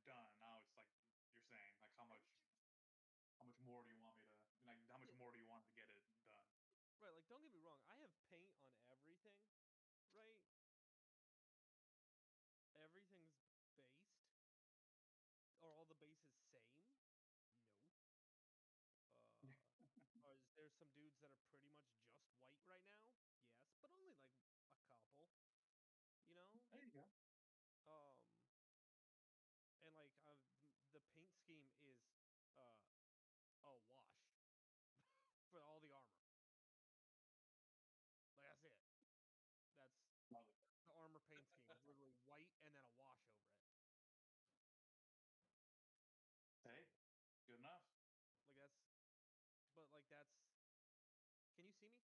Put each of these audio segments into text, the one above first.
done. Now it's like you're saying, like how much more do you want me to like? How much more do you want to get it done? Right, like don't get me wrong, I have paint on everything, right? Everything's based. Are all the bases same? No. Or is there some dudes that are pretty much just white right now? Yes, but only like a couple, you know? There you go. Um, and like the paint scheme is uh a wash for all the armor. Like that's it. That's Love it. the armor paint scheme. It's literally white and then a wash over it. So Hey, good enough. like that's, but like that's. Can you see me?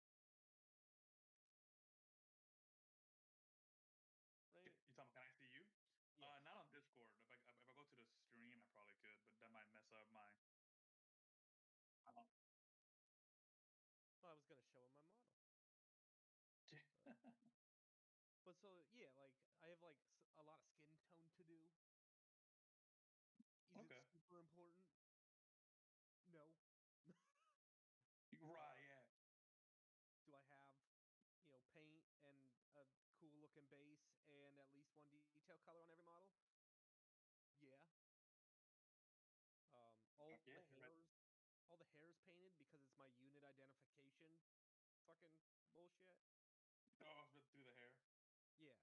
Right? You talking? Can I see you? Yes. Not on Discord. If I go to the stream, I probably could, but that might mess up my. Well, I was gonna show him my model. But so yeah, like I have like a lot of skin tone to do. Is it Okay. super important? No. Right. Uh, Yeah. do I have, paint and a cool looking base and at least one detail color on every model? Yeah. Fuck yeah. You're right. All the hairs painted because it's my unit identification. Fucking bullshit. Oh, but through the hair. Yeah.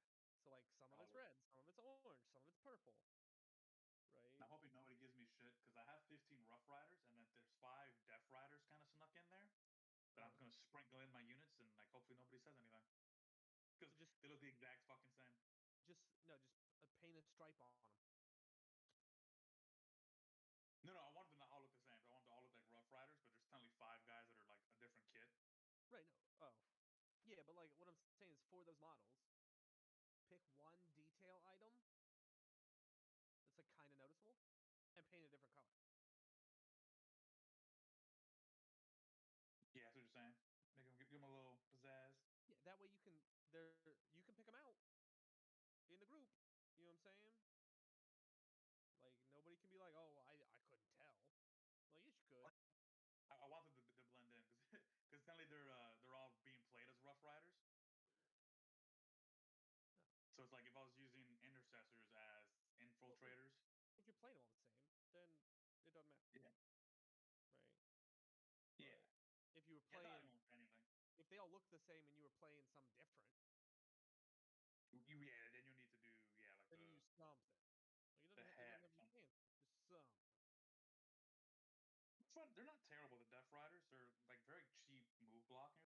So like some of Got it's it. red, some of it's orange, some of it's purple, And right? I'm hoping nobody gives me shit because I have 15 Rough Riders and then there's five Death Riders kind of snuck in there that I'm Uh, gonna sprinkle in my units and like hopefully nobody says anything because so just they look the exact fucking same. just no, just paint a stripe on them. No, no, I want them to all look the same. So I want them to all look like Rough Riders, but there's only five guys that are like a different kit. Right, no. Oh. Yeah, but like what I'm saying is for those models, pick one detail item that's like kind of noticeable and paint a different color. Yeah, that's what you're saying. Give them a little pizzazz. Yeah, that way you can pick them out in the group. You know what I'm saying? Like nobody can be like, "Oh, I couldn't tell." Well, yes, you could. I want them to blend in because because suddenly they're all being played as Rough Riders. No. So it's like if I was using intercessors as Well, infiltrators. if you're playing them all the same, then it doesn't matter, Yeah. right? Yeah. But if you were Yeah, I playing, won't say anything. if they all look the same and you were playing some different, Yeah, then you need to do like then you use something. Like the it head doesn't or have to be something. fancy, just some. It's fun. They're not terrible. The Death Riders. They're like very cheap move blocking.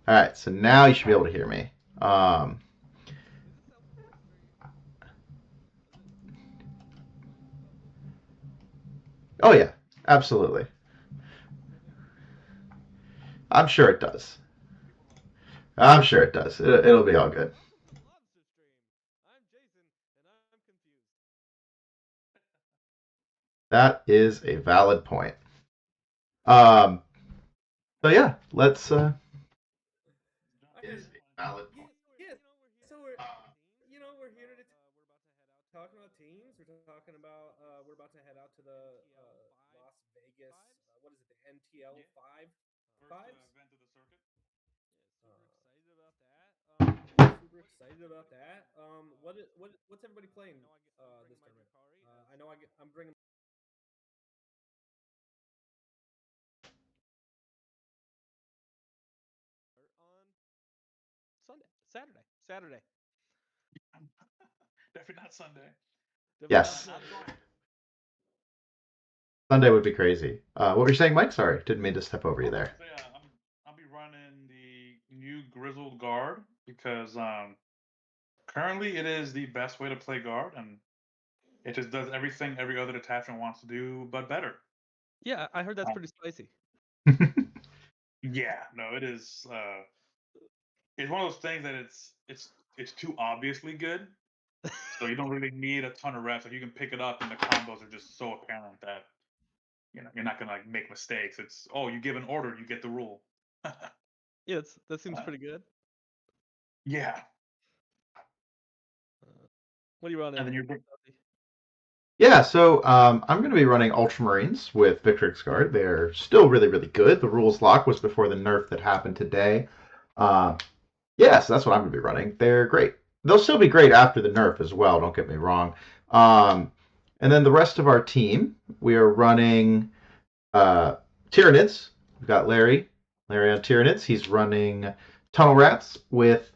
All right, so now you should be able to hear me. Um, Does this sound very? Does it? oh yeah, absolutely. I'm sure it does. I'm sure it does. It'll be all good. Welcome to the Lobster Stream. I'm Jason, and I'm confused. That is a valid point. Um, so yeah, let's. All right. Is a valid point. Yeah, so we're Um, here to talk about teams. We're about to head out to We're about to head out to the NTL Las Vegas. fives. What is it? The NTL Yeah. First fives. event of the circuit. Yeah, super Uh, excited about that. Super excited about that. What's everybody playing this tournament? I know I'm bringing. On Saturday. Definitely not Sunday. Definitely not yes, I'm Sunday. going. Sunday would be crazy. What were you saying, Mike? Sorry, didn't mean to step over you there. So yeah, I'll be running the new Grizzled Guard because currently it is the best way to play guard, and it just does everything every other detachment wants to do, but better. Yeah, I heard that's Um, pretty spicy. yeah, no, it is. It's one of those things that it's too obviously good, so you don't really need a ton of reps. Like you can pick it up, and the combos are just so apparent that you're not gonna like make mistakes. It's you give an order, you get the rule. Yeah, that seems Uh, pretty good. yeah, What are you and then running? you're Yeah, so I'm going to be running Ultramarines with Victrix Guard. They're still really, really good. The rules lock was before the nerf that happened today. Uh, yeah, so that's what I'm going to be running. They're great. They'll still be great after the nerf as well, don't get me wrong. And then the rest of our team, we are running Tyranids. We've got Larry on Tyranids. He's running Tunnel Rats with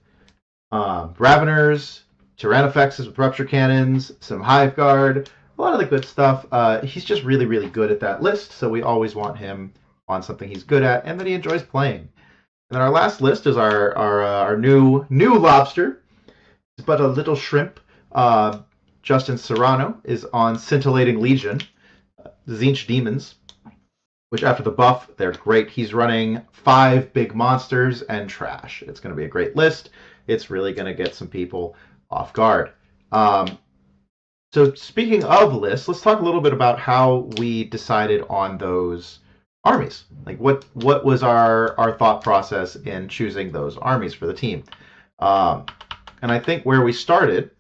Raveners, Tyrannofexes with Rupture Cannons, some Hive Guard, a lot of the good stuff. He's just really, really good at that list, so we always want him on something he's good at and that he enjoys playing. And then our last list is our new lobster, but a little shrimp. Justin Serrano is on Scintillating Legion, Zinch Demons, which after the buff, they're great. He's running 5 big monsters and trash. It's going to be a great list. It's really going to get some people off guard. So speaking of lists, let's talk a little bit about how we decided on those armies. Like what was our thought process in choosing those armies for the team? And I think where we started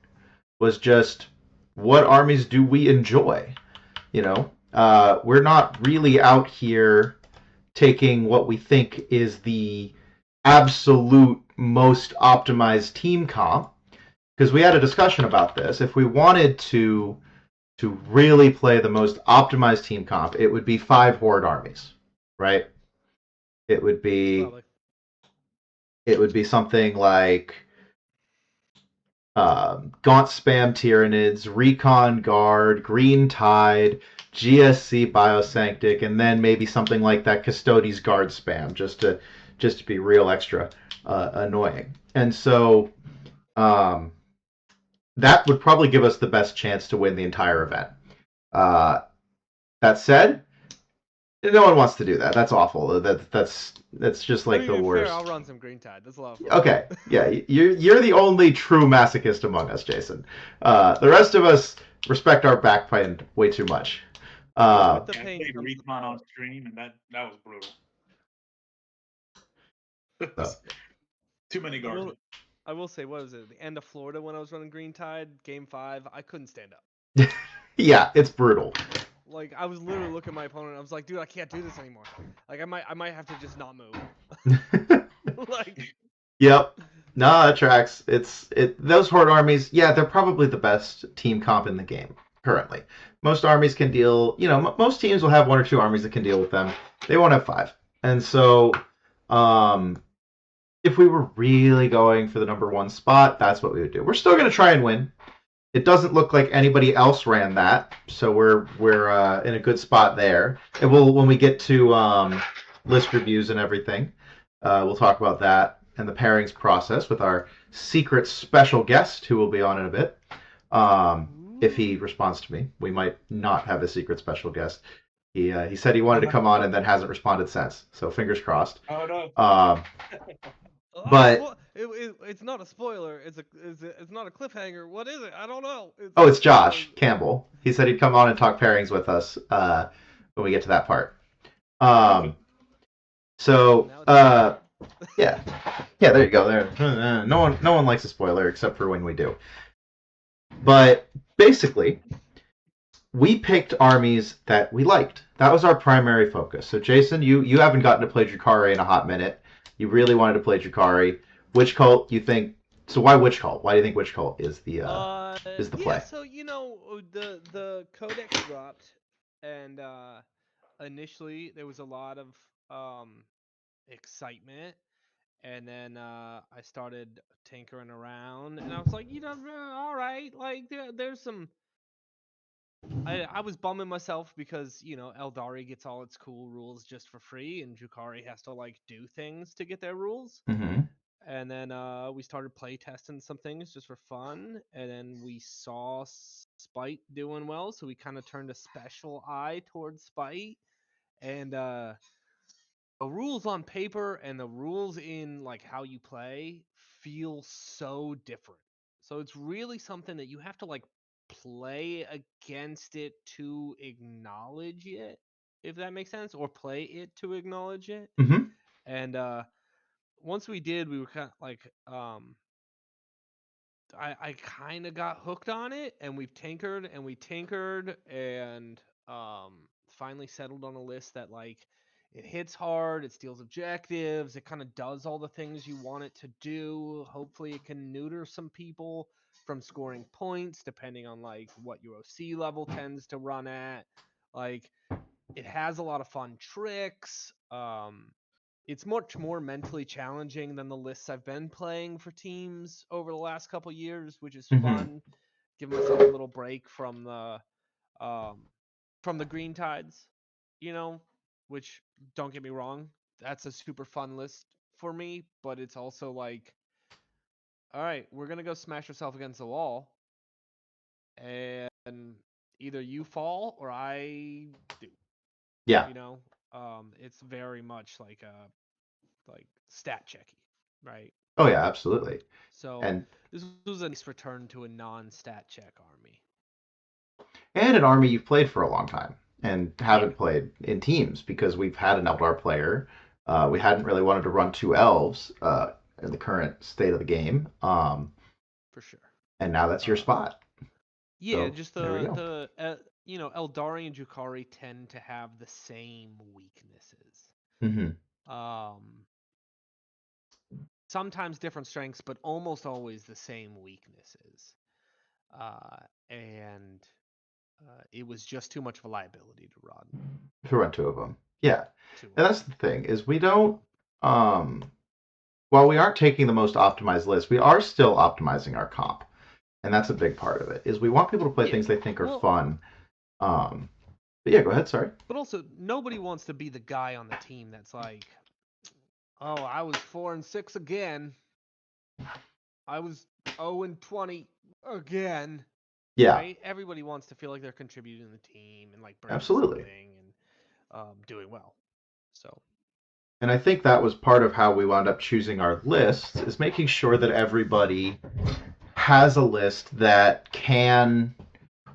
was just what armies do we enjoy? We're not really out here taking what we think is the absolute most optimized team comp because we had a discussion about this. If we wanted to really play the most optimized team comp, it would be 5 horde armies, right? It would be Probably. something like Gaunt Spam Tyranids, Recon Guard, Green Tide, GSC Biosanctic, and then maybe something like that Custodes Guard spam, just to be real extra annoying. And so that would probably give us the best chance to win the entire event. Uh, that said, no one wants to do that. That's awful. That's just I like mean, the to be fair, worst. I'll run some Green Tide. That's a lot of fun. Okay, yeah, you're the only true masochist among us, Jason. The rest of us respect our backpain way too much. With the I pain played comes the Recon power. on stream, and that was brutal. So, Too many guards. I will say, what was it? The end of Florida when I was running Green Tide, Game 5, I couldn't stand up. yeah, it's brutal. Like I was literally looking at my opponent. I was like, dude, I can't do this anymore. Like I might have to just not move. Like, Yep. No, that tracks. Those horde armies. Yeah, they're probably the best team comp in the game currently. Most armies can deal. Most teams will have 1 or 2 armies that can deal with them. They won't have 5. And so, if we were really going for the number 1 spot, that's what we would do. We're still going to try and win. It doesn't look like anybody else ran that, so we're in a good spot there. And when we get to list reviews and everything, we'll talk about that. and the pairings process with our secret special guest who will be on in a bit. If he responds to me, we might not have a secret special guest. He said he wanted to come on and then hasn't responded since. So fingers crossed. Oh no. But it's not a spoiler. It's not a cliffhanger. What is it? I don't know. it's Josh Campbell. He said he'd come on and talk pairings with us when we get to that part. So yeah, there you go. There, no one likes a spoiler except for when we do. But basically, we picked armies that we liked. That was our primary focus. So Jason, you haven't gotten to play Drukhari in a hot minute. You really wanted to play Drukhari. Which cult you think? So why Witch Cult? Why do you think Witch Cult is the play? So the codex dropped, and initially there was a lot of excitement, and then I started tinkering around, and I was like, all right, like there's some. I was bumming myself because Eldari gets all its cool rules just for free, and Drukhari has to like do things to get their rules. Mm-hmm. And then we started play testing some things just for fun, and then we saw Spite doing well, so we kind of turned a special eye towards Spite. And the rules on paper and the rules in like how you play feel so different. So it's really something that you have to like play against it to acknowledge it, if that makes sense, or play it to acknowledge it. Mm-hmm. And once we did, we were kind of like I kind of got hooked on it, and we tinkered and finally settled on a list that like it hits hard, it steals objectives, it kind of does all the things you want it to do. Hopefully it can neuter some people from scoring points depending on like what your OC level tends to run at. Like it has a lot of fun tricks. It's much more mentally challenging than the lists I've been playing for teams over the last couple years, which is fun. Giving myself a little break from the Green Tides, which don't get me wrong, that's a super fun list for me, but it's also like, all right, we're gonna go smash yourself against the wall, and either you fall or I do. Yeah. It's very much like stat checky, right? Oh yeah, absolutely. So And this was a nice return to a non-stat check army. And an army you've played for a long time and haven't played in teams because we've had an Eldar player. We hadn't really wanted to run two elves in the current state of the game. For sure. And now that's your spot. Yeah, So, just there we go. Eldari and Drukhari tend to have the same weaknesses. Mm-hmm. Sometimes different strengths, but almost always the same weaknesses. And it was just too much of a liability to run. To run two of them. Yeah. And that's the thing, is we don't while we aren't taking the most optimized list, we are still optimizing our comp. And that's a big part of it, is we want people to play things they think are fun. But yeah, go ahead, sorry. But also, nobody wants to be the guy on the team that's like, oh, I was 4-6 again. I was 0-20 again. Yeah. Right? Everybody wants to feel like they're contributing to the team and like bringing Absolutely. something and doing well. So. And I think that was part of how we wound up choosing our lists, is making sure that everybody has a list that can,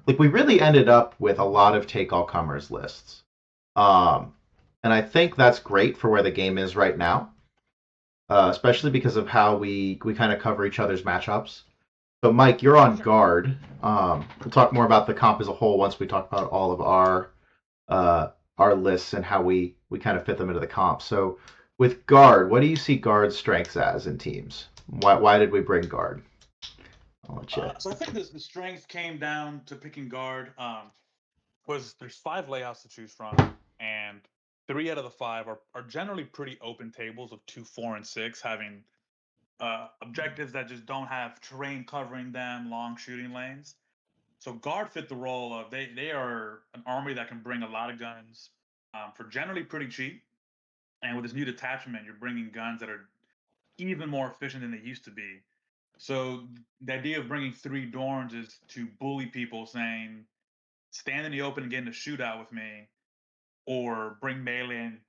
like, we really ended up with a lot of take all comers lists. And I think that's great for where the game is right now, especially because of how we kind of cover each other's matchups. So Mike, you're on guard. We'll talk more about the comp as a whole once we talk about all of our lists and how we kind of fit them into the comp. So with guard, what do you see guard's strengths as in teams? Why did we bring guard? I'll let you. So I think the strength came down to picking guard. There's 5 layouts to choose from, and 3 out of the 5 are generally pretty open tables of 2, 4, and 6, having objectives that just don't have terrain covering them, long shooting lanes. So guard fit the role of they are an army that can bring a lot of guns for generally pretty cheap. And with this new detachment, you're bringing guns that are even more efficient than they used to be. So the idea of bringing 3 Dorns is to bully people, saying, "Stand in the open and get in a shootout with me," or bring melee and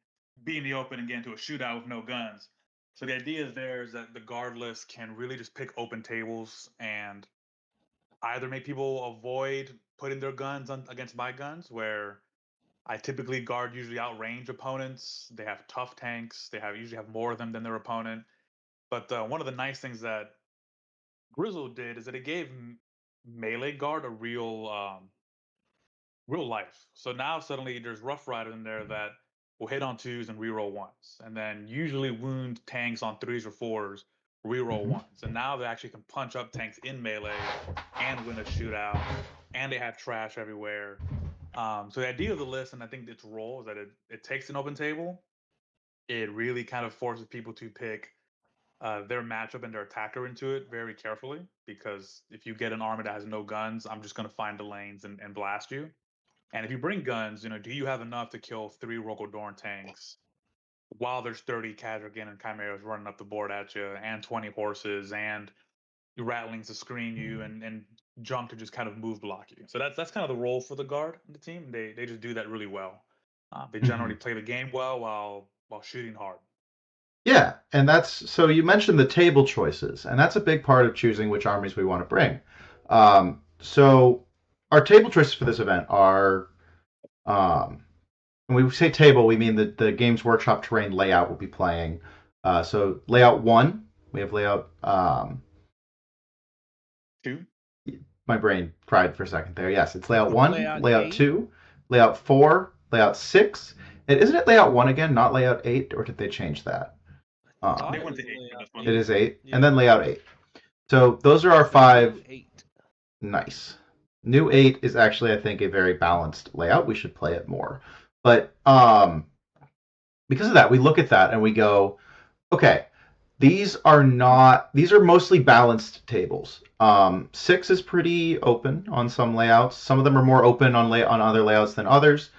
be in the open and get into a shootout with no guns. So the idea is there is that the guard list can really just pick open tables and either make people avoid putting their guns against my guns, where I typically guard usually outrange opponents. They have tough tanks. They usually have more of them than their opponent. But one of the nice things that Grizzle did is that it gave melee guard a real life. So now suddenly there's Rough Rider in there that will hit on 2s and reroll 1s, and then usually wound tanks on 3s or 4s, reroll 1s. And now they actually can punch up tanks in melee and win a shootout, and they have trash everywhere. So the idea of the list, and I think its role, is that it takes an open table. It really kind of forces people to pick their matchup and their attacker into it very carefully, because if you get an army that has no guns, I'm just going to find the lanes and blast you. And if you bring guns, do you have enough to kill 3 Rokodorn tanks while there's 30 Kadrigan and Chimeras running up the board at you, and 20 horses, and rattlings to screen you, and junk to just kind of move block you? So that's kind of the role for the guard in the team. They just do that really well. They generally play the game well while shooting hard. Yeah, and that's so you mentioned the table choices, and that's a big part of choosing which armies we want to bring. So our table choices for this event are, when we say table, we mean the Games Workshop terrain layout we'll be playing. So layout 1, we have layout 2. My brain cried for a second there. Yes, it's layout 1, layout 8. 2, layout 4, layout 6. And isn't it layout 1 again, not layout 8, or did they change that? They went to 8 for this one. It is 8, and then layout 8. So those are our 5. 8. Nice. New 8 is actually, I think, a very balanced layout. We should play it more. But because of that, we look at that and we go, okay, these are mostly balanced tables. 6 is pretty open on some layouts. Some of them are more open on other layouts than others.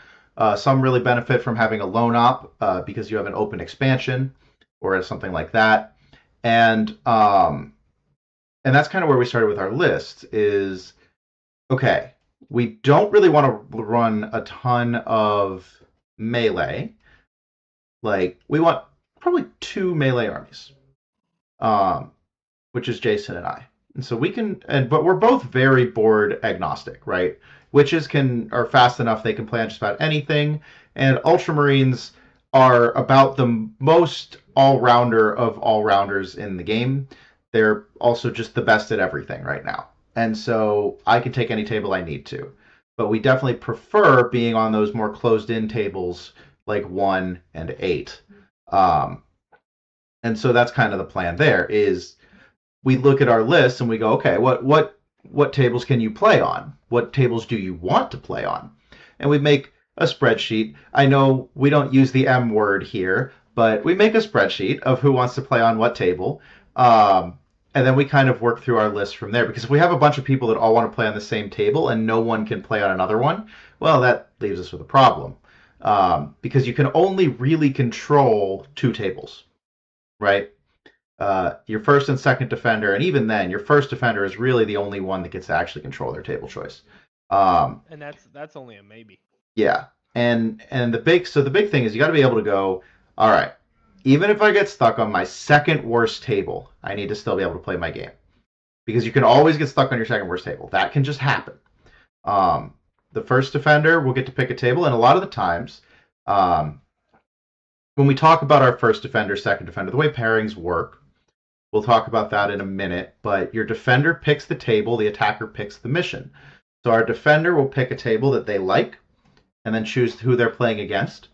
Some really benefit from having a lone op because you have an open expansion or something like that. And that's kind of where we started with our list is, okay, we don't really want to run a ton of melee. Like, we want probably 2 melee armies, which is Jason and I. And so we can, but we're both very board agnostic, right? Witches are fast enough; they can play on just about anything, and Ultramarines are about the most all-rounder of all-rounders in the game. They're also just the best at everything right now, and so I can take any table I need to. But we definitely prefer being on those more closed-in tables like 1 and 8. And so that's kind of the plan there is we look at our list and we go, okay, what tables can you play on? What tables do you want to play on? And we make a spreadsheet. I know we don't use the M word here, but we make a spreadsheet of who wants to play on what table. And then we kind of work through our list from there, because if we have a bunch of people that all want to play on the same table and no one can play on another one, well, that leaves us with a problem. Because you can only really control 2 tables, right? Your first and second defender, and even then, your first defender is really the only one that gets to actually control their table choice. And that's only a maybe. Yeah, and the big thing is you got to be able to go, all right, even if I get stuck on my second worst table, I need to still be able to play my game, because you can always get stuck on your second worst table. That can just happen. The first defender will get to pick a table, and a lot of the times, when we talk about our first defender, second defender, the way pairings work, we'll talk about that in a minute, but your defender picks the table, the attacker picks the mission. So our defender will pick a table that they like, and then choose who they're playing against.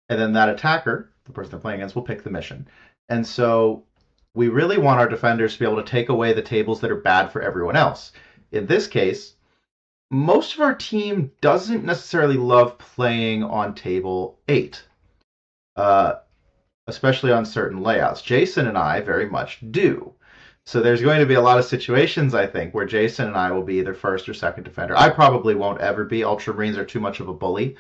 And then that attacker, the person they're playing against, will pick the mission. And so we really want our defenders to be able to take away the tables that are bad for everyone else. In this case, most of our team doesn't necessarily love playing on table 8. Especially on certain layouts. Jason and I very much do. So there's going to be a lot of situations, I think, where Jason and I will be either first or second defender. I probably won't ever be. Ultramarines are too much of a bully.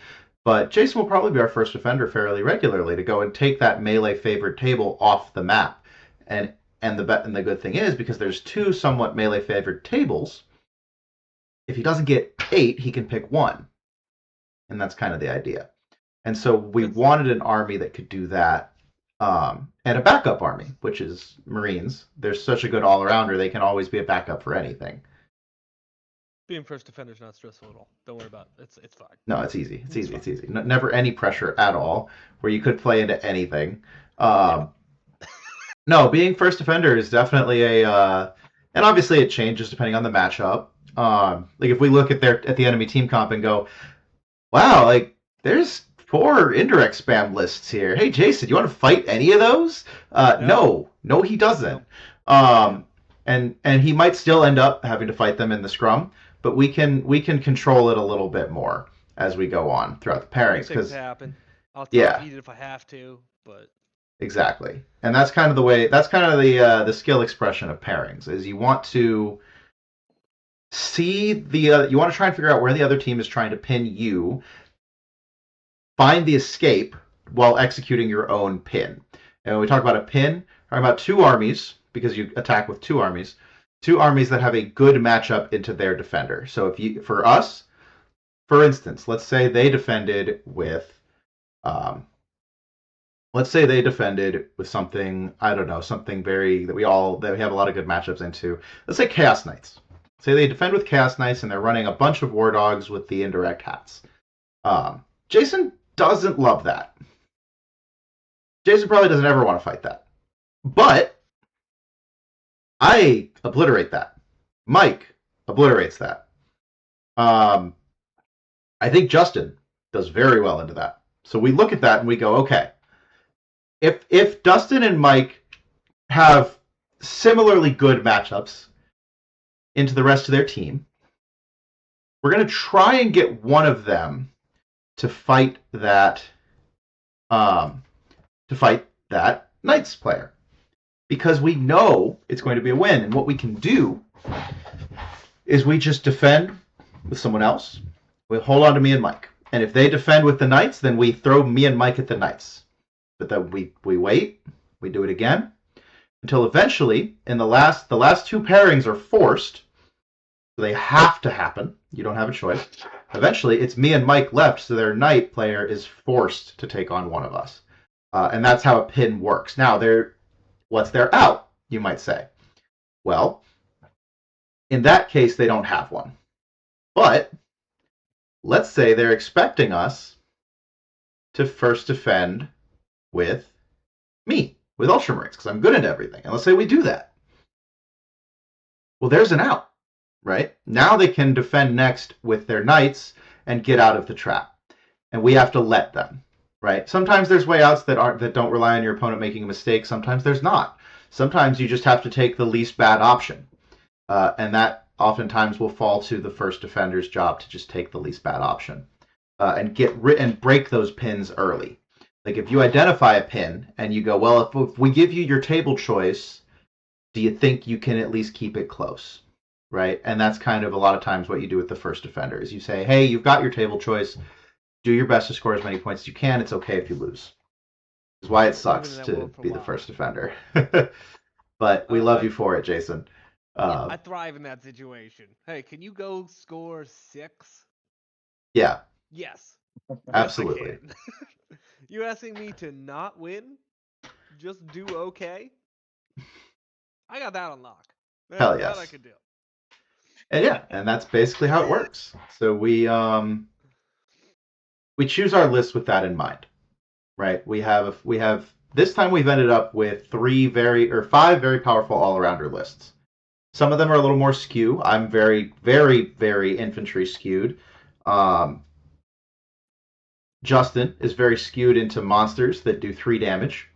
But Jason will probably be our first defender fairly regularly to go and take that melee favored table off the map And the good thing is, because there's 2 somewhat melee favored tables, if he doesn't get 8, he can pick 1. And that's kind of the idea. And so we wanted an army that could do that, and a backup army, which is Marines. They're such a good all-arounder, they can always be a backup for anything. Being first defender is not stressful at all. Don't worry about it. It's fine. No, it's easy. It's easy. Never any pressure at all, where you could play into anything. No, being first defender is definitely and obviously it changes depending on the matchup. Like if we look at the enemy team comp and go, wow, like there's 4 indirect spam lists here. Hey Jason, you want to fight any of those? No, he doesn't. And he might still end up having to fight them in the scrum, but we can control it a little bit more as we go on throughout the pairings. Things happen. I'll top eat it if I have to, but exactly. And that's kind of the way. That's kind of the skill expression of pairings. Is you want to see you want to try and figure out where the other team is trying to pin you. Find the escape while executing your own pin. And when we talk about a pin, we're talking about 2 armies, because you attack with 2 armies. 2 armies that have a good matchup into their defender. So for us, for instance, let's say they defended with something, I don't know, something that we have a lot of good matchups into. Let's say Chaos Knights. Say they defend with Chaos Knights and they're running a bunch of War Dogs with the indirect hats. Jason doesn't love that. Jason probably doesn't ever want to fight that. But I obliterate that. Mike obliterates that. I think Justin does very well into that. So we look at that and we go, okay, if Dustin and Mike have similarly good matchups into the rest of their team, we're going to try and get one of them to fight that Knights player, because we know it's going to be a win. And what we can do is we just defend with someone else. We hold on to me and Mike, and if they defend with the Knights, then we throw me and Mike at the Knights. But then we wait, we do it again until eventually, in the last 2 pairings are forced. So they have to happen. You don't have a choice. Eventually, it's me and Mike left, so their Knight player is forced to take on one of us. And that's how a pin works. Now, what's their out, you might say? Well, in that case, they don't have one. But let's say they're expecting us to first defend with me, with Ultramarines, because I'm good at everything. And let's say we do that. Well, there's an out. Right? Now they can defend next with their Knights and get out of the trap. And we have to let them. Right? Sometimes there's way outs that don't rely on your opponent making a mistake. Sometimes there's not. Sometimes you just have to take the least bad option. And that oftentimes will fall to the first defender's job to just take the least bad option. And break those pins early. Like if you identify a pin and you go, well, if we give you your table choice, do you think you can at least keep it close? Right? And that's kind of a lot of times what you do with the first defender is you say, hey, you've got your table choice. Do your best to score as many points as you can. It's okay if you lose. It's why it sucks to be the first defender. But we love you for it, Jason. I thrive in that situation. Hey, can you go score 6? Yeah. Yes. Absolutely. Yes, you asking me to not win? Just do okay? I got that on lock. Hell yes. That I could do. And that's basically how it works. So we choose our list with that in mind, right? We have this time we've ended up with 5 very powerful all-arounder lists. Some of them are a little more skew. I'm very, very, very infantry skewed. Justin is very skewed into monsters that do 3 damage.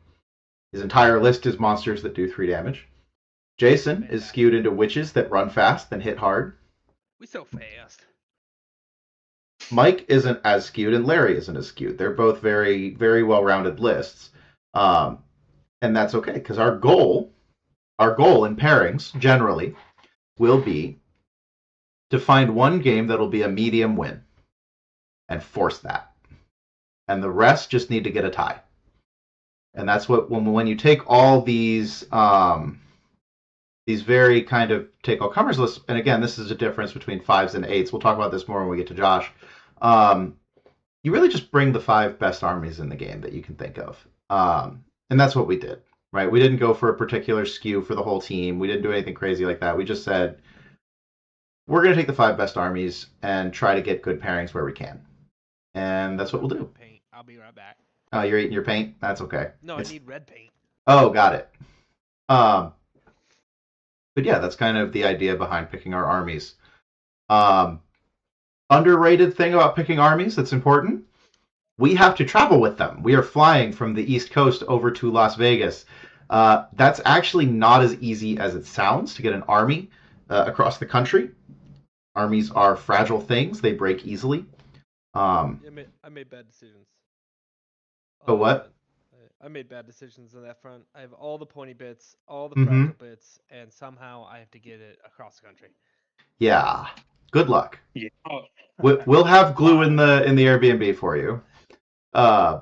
His entire list is monsters that do 3 damage. Jason is skewed into witches that run fast and hit hard. We so fast. Mike isn't as skewed, and Larry isn't as skewed. They're both very, very well-rounded lists, and that's okay because our goal in pairings generally will be to find one game that'll be a medium win and force that, and the rest just need to get a tie. And that's what when you take all these very kind of take all comers lists, and again, this is a difference between 5s and 8s. We'll talk about this more when we get to Josh. You really just bring the 5 best armies in the game that you can think of. And that's what we did, right? We didn't go for a particular skew for the whole team. We didn't do anything crazy like that. We just said, we're going to take the 5 best armies and try to get good pairings where we can. And that's what we'll do. Paint. I'll be right back. Oh, you're eating your paint? That's okay. No, I need red paint. Oh, got it. But yeah, that's kind of the idea behind picking our armies. Underrated thing about picking armies that's important, we have to travel with them. We are flying from the East Coast over to Las Vegas. That's actually not as easy as it sounds to get an army across the country. Armies are fragile things. They break easily. I made bad decisions. Oh, what? I made bad decisions on that front. I have all the pointy bits, all the fragile bits, and somehow I have to get it across the country. Yeah. Good luck. Yeah. We'll have glue in the Airbnb for you. Yeah.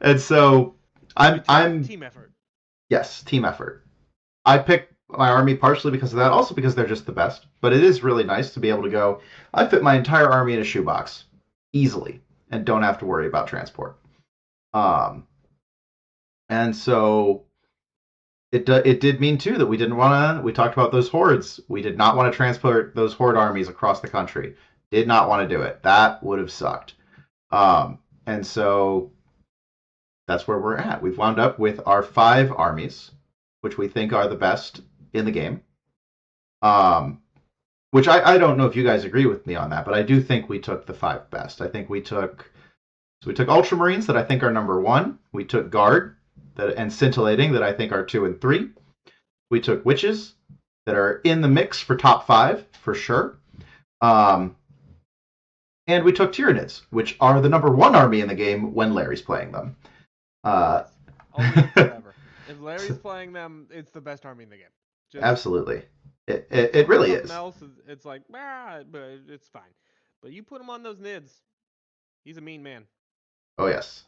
And so I'm team effort. Yes, team effort. I picked my army partially because of that, also because they're just the best. But it is really nice to be able to go, I fit my entire army in a shoebox easily and don't have to worry about transport. And so it did mean too that we talked about those hordes. We did not want to transport those horde armies across the country. Did not want to do it. That would have sucked. And so that's where we're at. We've wound up with our 5 armies, which we think are the best in the game. Which I don't know if you guys agree with me on that, but I do think we took the 5 best. I think we took Ultramarines that I think are number 1. We took Guard and Scintillating that I think are 2 and 3. We took Witches that are in the mix for top 5 for sure. And we took Tyranids, which are the number 1 army in the game when Larry's playing them. Only forever. If Larry's playing them, it's the best army in the game. Absolutely. It really is. Else, it's like, but it's fine. But you put him on those nids, he's a mean man. Oh, yes.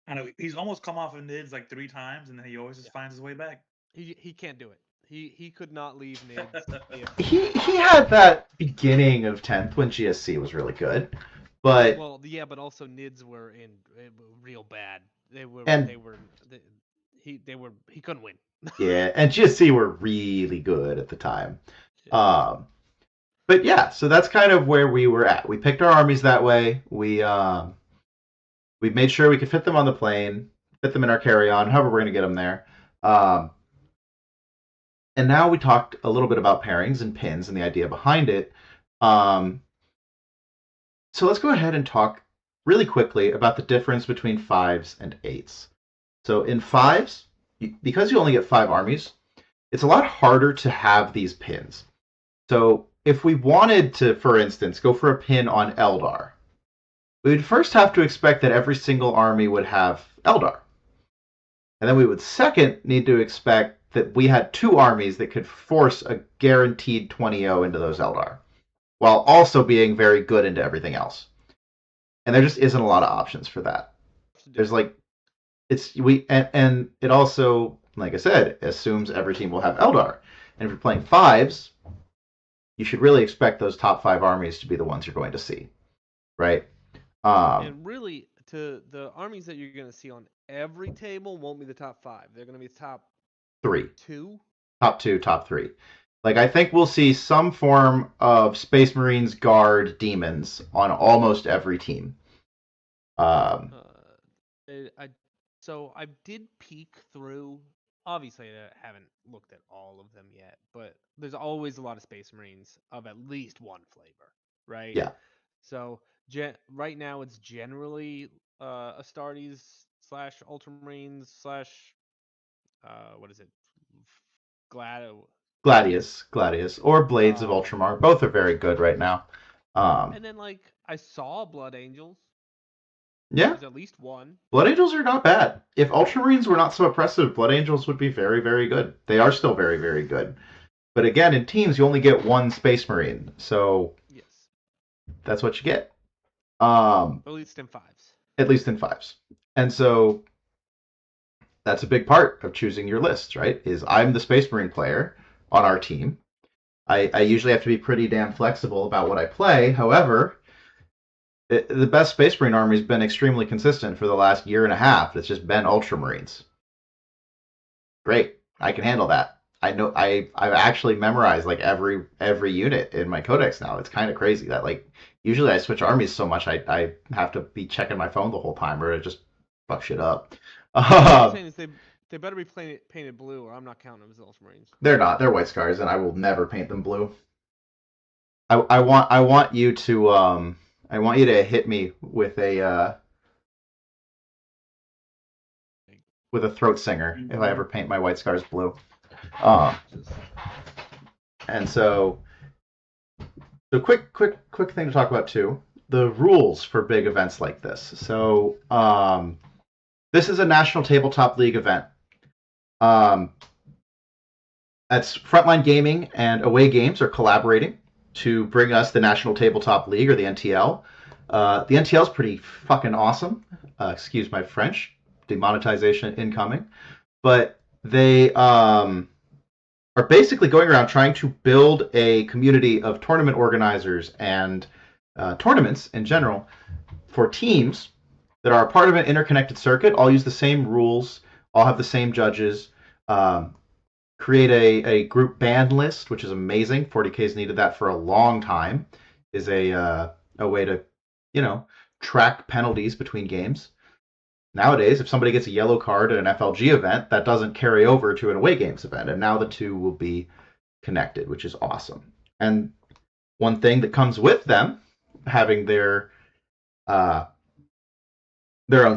I know he's almost come off of nids like 3 times, and then he always just finds his way back. He can't do it. He could not leave nids. He had that beginning of 10th when GSC was really good, but but also nids were real bad. He couldn't win. Yeah, and GSC were really good at the time. Yeah. But yeah, so that's kind of where we were at. We picked our armies that way. We made sure we could fit them on the plane, fit them in our carry-on, however we're going to get them there. And now we talked a little bit about pairings and pins and the idea behind it. So let's go ahead and talk really quickly about the difference between 5s and 8s. So in 5s, because you only get 5 armies, it's a lot harder to have these pins. So if we wanted to, for instance, go for a pin on Eldar, we would first have to expect that every single army would have Eldar. And then we would second need to expect that we had 2 armies that could force a guaranteed 20-0 into those Eldar, while also being very good into everything else. And there just isn't a lot of options for that. There's like, and it also, like I said, assumes every team will have Eldar. And if you're playing 5s, you should really expect those top 5 armies to be the ones you're going to see, right? And really, the armies that you're going to see on every table won't be the top 5. They're going to be the top 3. 2? Top 2, top 3. Like, I think we'll see some form of Space Marines, Guard, Demons on almost every team. So I did peek through. Obviously, I haven't looked at all of them yet, but there's always a lot of Space Marines of at least one flavor, right? Yeah. So right now it's generally Astartes / Ultramarines / what is it? Gladius, or Blades of Ultramar. Both are very good right now. And then I saw Blood Angels. Yeah. There's at least one. Blood Angels are not bad. If Ultramarines were not so oppressive, Blood Angels would be very, very good. They are still very, very good. But again, in teams, you only get 1 Space Marine. So yes, that's what you get. At least in 5s. At least in 5s. And so that's a big part of choosing your lists, right? Is I'm the Space Marine player on our team. I usually have to be pretty damn flexible about what I play. However, the best Space Marine army has been extremely consistent for the last year and a half. It's just been Ultramarines. Great, I can handle that. I know I've actually memorized like every unit in my codex now. It's kind of crazy that like usually I switch armies so much I have to be checking my phone the whole time or it just fuck shit up. What I'm saying is they better be painted blue, or I'm not counting them as Ultramarines. They're not. They're White Scars, and I will never paint them blue. I want you to hit me with a throat singer if I ever paint my White Scars blue. And so quick thing to talk about too. The rules for big events like this. So this is a National Tabletop League event. That's Frontline Gaming and Away Games are collaborating to bring us the National Tabletop League, or the NTL. The NTL is pretty fucking awesome. Excuse my French. Demonetization incoming. But they are basically going around trying to build a community of tournament organizers and tournaments in general for teams that are a part of an interconnected circuit, all use the same rules, all have the same judges, create a group ban list, which is amazing. 40K's needed that for a long time, is a way to, track penalties between games. Nowadays, if somebody gets a yellow card at an FLG event, that doesn't carry over to an away games event, and now the two will be connected, which is awesome. And one thing that comes with them having their own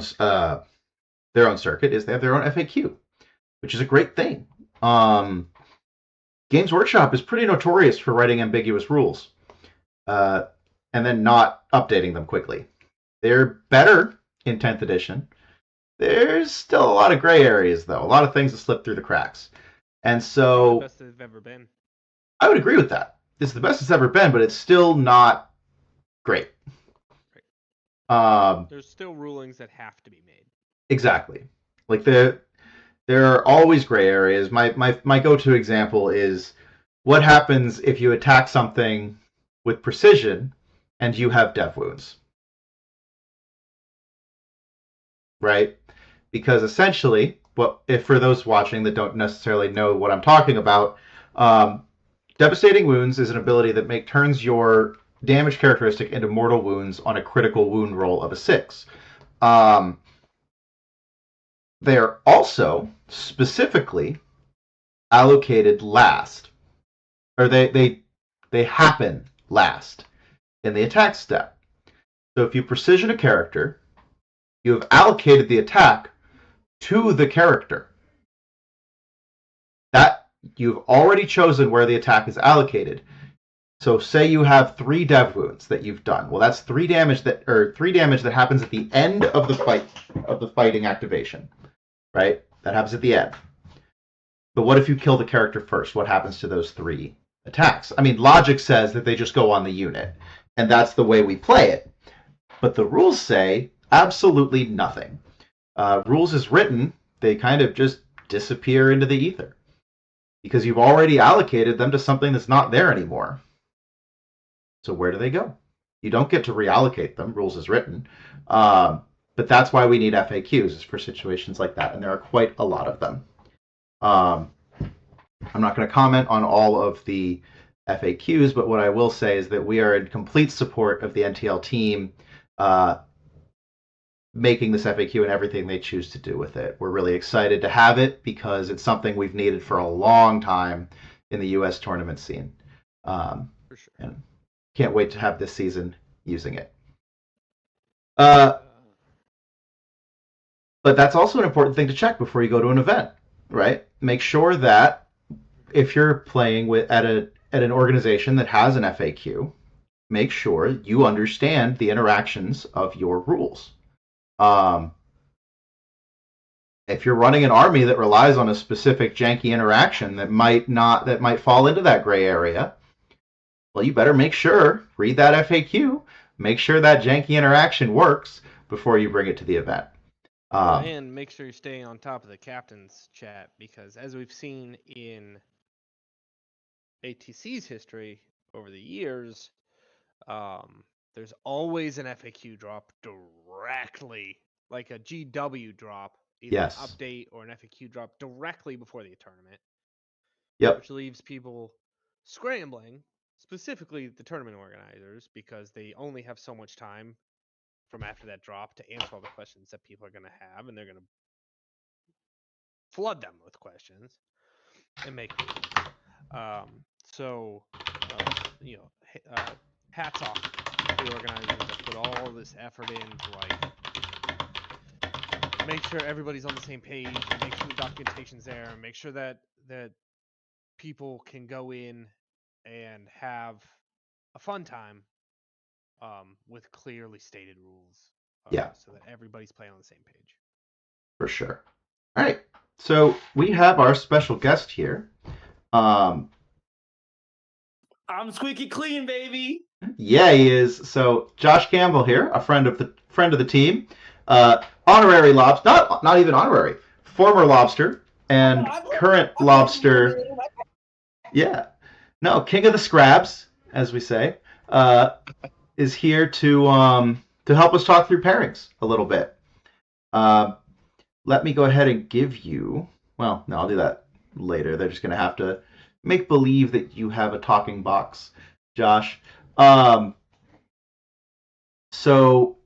circuit is they have their own FAQ, which is a great thing. Games Workshop is pretty notorious for writing ambiguous rules and then not updating them quickly. They're better in 10th edition. There's still a lot of gray areas, though. A lot of things that slip through the cracks. And so... the best they've ever been. I would agree with that. It's the best it's ever been, but it's still not great. There's still rulings that have to be made. Exactly. Like, there are always gray areas. My go-to example is what happens if you attack something with precision and you have dev wounds. Right? Because essentially, if for those watching that don't necessarily know what I'm talking about, Devastating Wounds is an ability that turns your damage characteristic into mortal wounds on a critical wound roll of a 6. They are also specifically allocated last, or they happen last in the attack step. So if you precision a character, you have allocated the attack to the character. That you've already chosen where the attack is allocated. So say you have 3 dev wounds that you've done. Well, that's 3 damage that happens at the end of the fighting activation. Right? That happens at the end. But what if you kill the character first? What happens to those 3 attacks? I mean, logic says that they just go on the unit, and that's the way we play it. But the rules say absolutely nothing. Rules as written, they kind of just disappear into the ether because you've already allocated them to something that's not there anymore. So where do they go? You don't get to reallocate them, rules as written. But that's why we need FAQs, is for situations like that, and there are quite a lot of them. I'm not going to comment on all of the FAQs, but what I will say is that we are in complete support of the NTL team making this FAQ and everything they choose to do with it. We're really excited to have it because it's something we've needed for a long time in the U.S. tournament scene. For sure. And can't wait to have this season using it. But that's also an important thing to check before you go to an event, right? Make sure that if you're playing at an organization that has an FAQ, make sure you understand the interactions of your rules. If you're running an army that relies on a specific janky interaction that might fall into that gray area, well, you better read that FAQ, make sure that janky interaction works before you bring it to the event. And make sure you're staying on top of the captain's chat, because as we've seen in ATC's history over the years, there's always an FAQ drop directly, like a GW drop, either Yes. an update or an FAQ drop directly before the tournament. Yep. Which leaves people scrambling, specifically the tournament organizers, because they only have so much time from after that drop to answer all the questions that people are going to have, and they're going to flood them with questions and make hats off to the organizers that put all this effort in to make sure everybody's on the same page, and make sure the documentation's there, and make sure that people can go in and have a fun time with clearly stated rules. So that everybody's playing on the same page. For sure. All right. So we have our special guest here. I'm squeaky clean, baby. Yeah, he is. So Josh Campbell here, a friend of the team, honorary lobster, not even honorary, former lobster and current lobster. Yeah, no, king of the scraps, as we say, is here to help us talk through pairings a little bit. Let me go ahead and give you. Well, no, I'll do that later. They're just gonna have to make believe that you have a talking box, Josh. So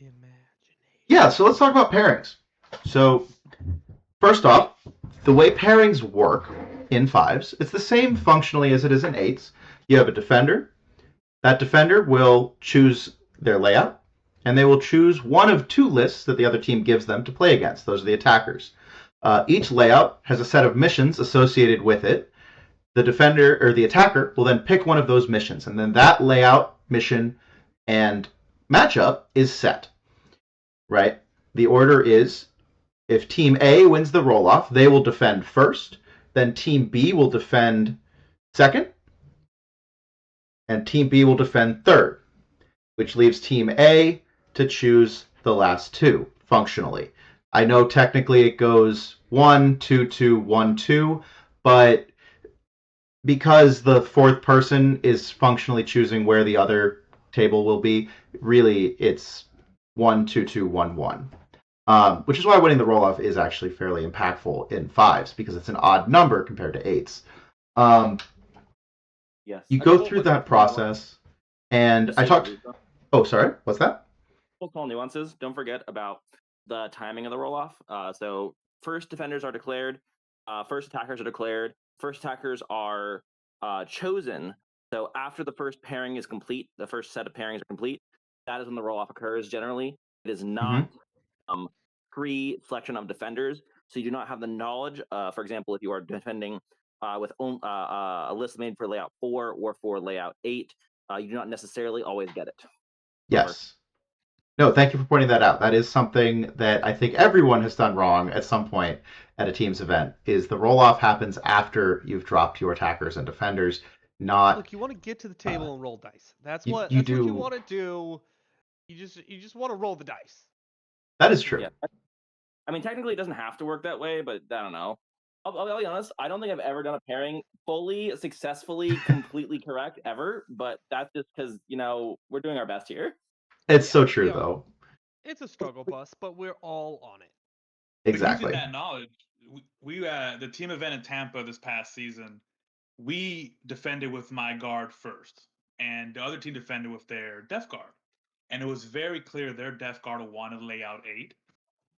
yeah, so let's talk about pairings. So first off, the way pairings work in fives, it's the same functionally as it is in eights. You have a defender. That defender will choose their layout, and they will choose one of two lists that the other team gives them to play against. Those are the attackers. Each layout has a set of missions associated with it. The defender or the attacker will then pick one of those missions, and then that layout, mission, and matchup is set. Right? The order is, if Team A wins the roll-off, they will defend first, then Team B will defend second, and Team B will defend third, which leaves Team A to choose the last two, functionally. I know technically it goes 1-2-2, 1-2, but because the fourth person is functionally choosing where the other table will be, really it's 1-2-2, 1-1. Which is why winning the roll-off is actually fairly impactful in fives, because it's an odd number compared to eights. Yes. You go through that process, and I talked. Oh, sorry. What's that? Small nuances. Don't forget about the timing of the roll-off. So first defenders are declared. First attackers are declared. First attackers are chosen. So after the first pairing is complete, the first set of pairings are complete. That is when the roll-off occurs. Generally, it is not pre-selection of defenders. So you do not have the knowledge. For example, if you are defending with a list made for layout 4 or for layout 8, you do not necessarily always get it. Yes. No, thank you for pointing that out. That is something that I think everyone has done wrong at some point at a team's event, is the roll-off happens after you've dropped your attackers and defenders, not... Look, you want to get to the table and roll dice. That's what you want to do. You just want to roll the dice. That is true. Yeah. I mean, technically, it doesn't have to work that way, but I don't know. I'll be honest. I don't think I've ever done a pairing fully, successfully, completely correct ever. But that's just because we're doing our best here. It's so true, though. It's a struggle bus, but we're all on it. Exactly. But using that knowledge, we the team event in Tampa this past season, we defended with my guard first, and the other team defended with their death guard, and it was very clear their death guard wanted layout 8.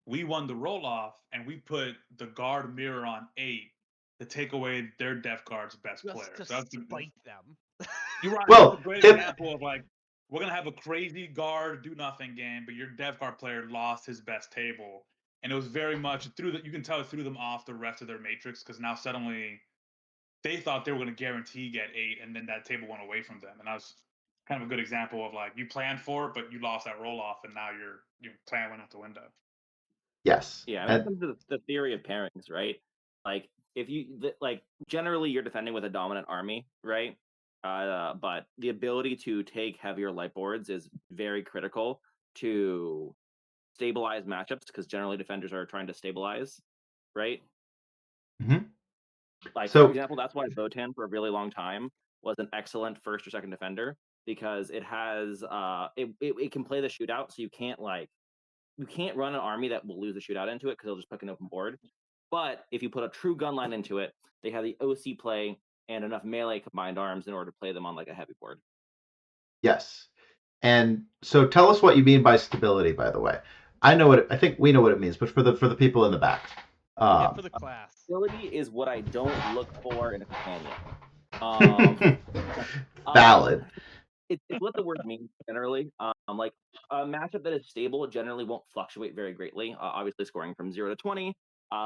We won the roll-off, and we put the guard mirror on 8 to take away their death guard's best player. To spite them. You're right. Well, it's a great example of we're gonna have a crazy guard do nothing game, but your death guard player lost his best table, and it was very much you can tell it threw them off the rest of their matrix, because now suddenly they thought they were gonna guarantee get 8, and then that table went away from them, and that was kind of a good example of you planned for it, but you lost that roll off, and now your plan went out the window. Yes. Yeah, I mean, it comes to the theory of pairings, right? If you generally you're defending with a dominant army, right? But the ability to take heavier light boards is very critical to stabilize matchups because generally defenders are trying to stabilize, right? Mhm. Like So- for example, that's why Votan for a really long time was an excellent first or second defender because it has it can play the shootout, so you can't run an army that will lose the shootout into it because it'll just pick an open board. But if you put a true gun line into it, they have the OC play and enough melee combined arms in order to play them on like a heavy board. Yes. And so tell us what you mean by stability, by the way. I think we know what it means, but for the people in the back. Yeah, for the class. Stability is what I don't look for in a companion. Valid. It's what the word means generally. Like a matchup that is stable generally won't fluctuate very greatly. Obviously, scoring from 0 to 20,